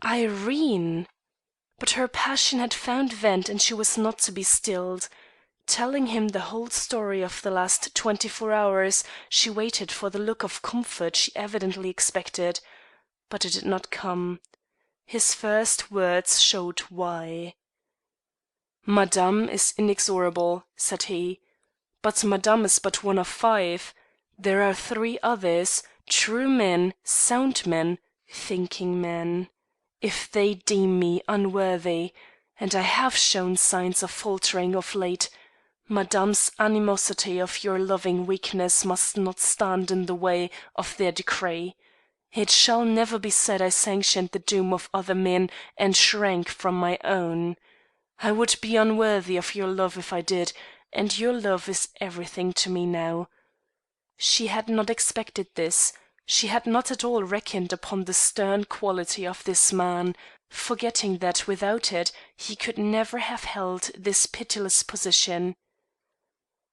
Irene! But her passion had found vent and she was not to be stilled. Telling him the whole story of the last 24 hours, she waited for the look of comfort she evidently expected. But it did not come. His first words showed why. "Madame is inexorable," said he. "But Madame is but one of five. There are 3 others, true men, sound men, thinking men. If they deem me unworthy, and I have shown signs of faltering of late, Madame's animosity of your loving weakness must not stand in the way of their decree. It shall never be said I sanctioned the doom of other men and shrank from my own. I would be unworthy of your love if I did, and your love is everything to me now." She had not expected this. She had not at all reckoned upon the stern quality of this man, forgetting that without it he could never have held this pitiless position.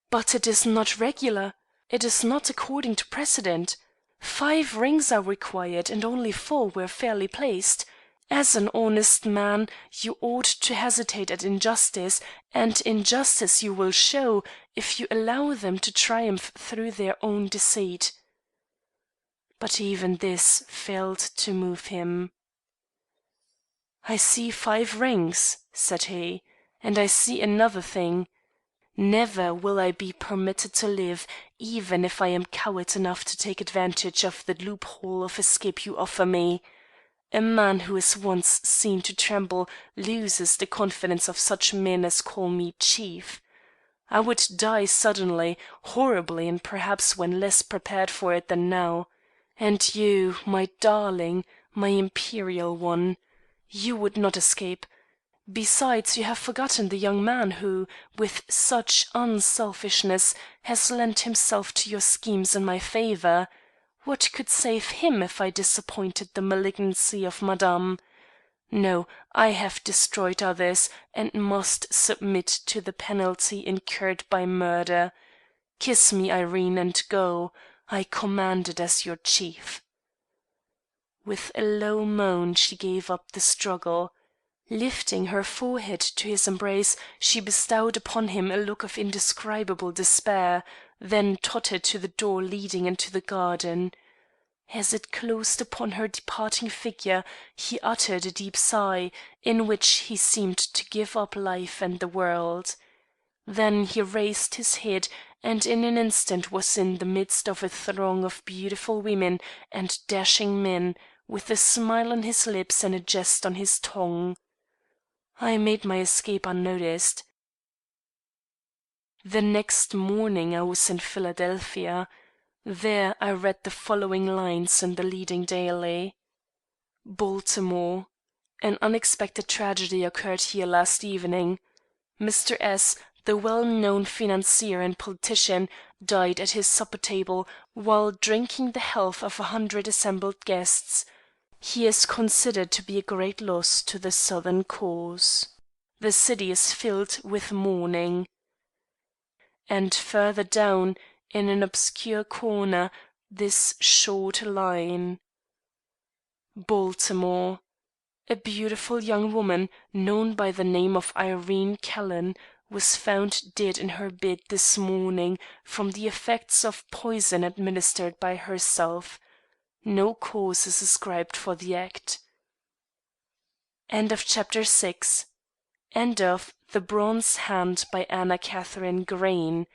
"But it is not regular. It is not according to precedent. 5 rings are required, and only 4 were fairly placed. As an honest man, you ought to hesitate at injustice, and injustice you will show if you allow them to triumph through their own deceit." But even this failed to move him. "I see 5 rings," said he, "and I see another thing. Never will I be permitted to live, even if I am coward enough to take advantage of the loophole of escape you offer me. A man who is once seen to tremble loses the confidence of such men as call me chief. I would die suddenly, horribly, and perhaps when less prepared for it than now. And you, my darling, my imperial one, you would not escape. Besides, you have forgotten the young man who, with such unselfishness, has lent himself to your schemes in my favour. What could save him if I disappointed the malignancy of Madame? No, I have destroyed others, and must submit to the penalty incurred by murder. Kiss me, Irene, and go. I command it as your chief." With a low moan she gave up the struggle. Lifting her forehead to his embrace, she bestowed upon him a look of indescribable despair, then tottered to the door leading into the garden. As it closed upon her departing figure, he uttered a deep sigh, in which he seemed to give up life and the world. Then he raised his head, and in an instant was in the midst of a throng of beautiful women and dashing men, with a smile on his lips and a jest on his tongue. I made my escape unnoticed. The next morning I was in Philadelphia. There I read the following lines in the leading daily: "Baltimore. An unexpected tragedy occurred here last evening. Mr. S., the well known financier and politician, died at his supper table while drinking the health of 100 assembled guests. He is considered to be a great loss to the Southern cause. The city is filled with mourning." And further down, in an obscure corner, this short line: "Baltimore. A beautiful young woman, known by the name of Irene Callan, was found dead in her bed this morning from the effects of poison administered by herself. No cause is ascribed for the act." End of chapter 6. End of The Bronze Hand by Anna Katharine Green.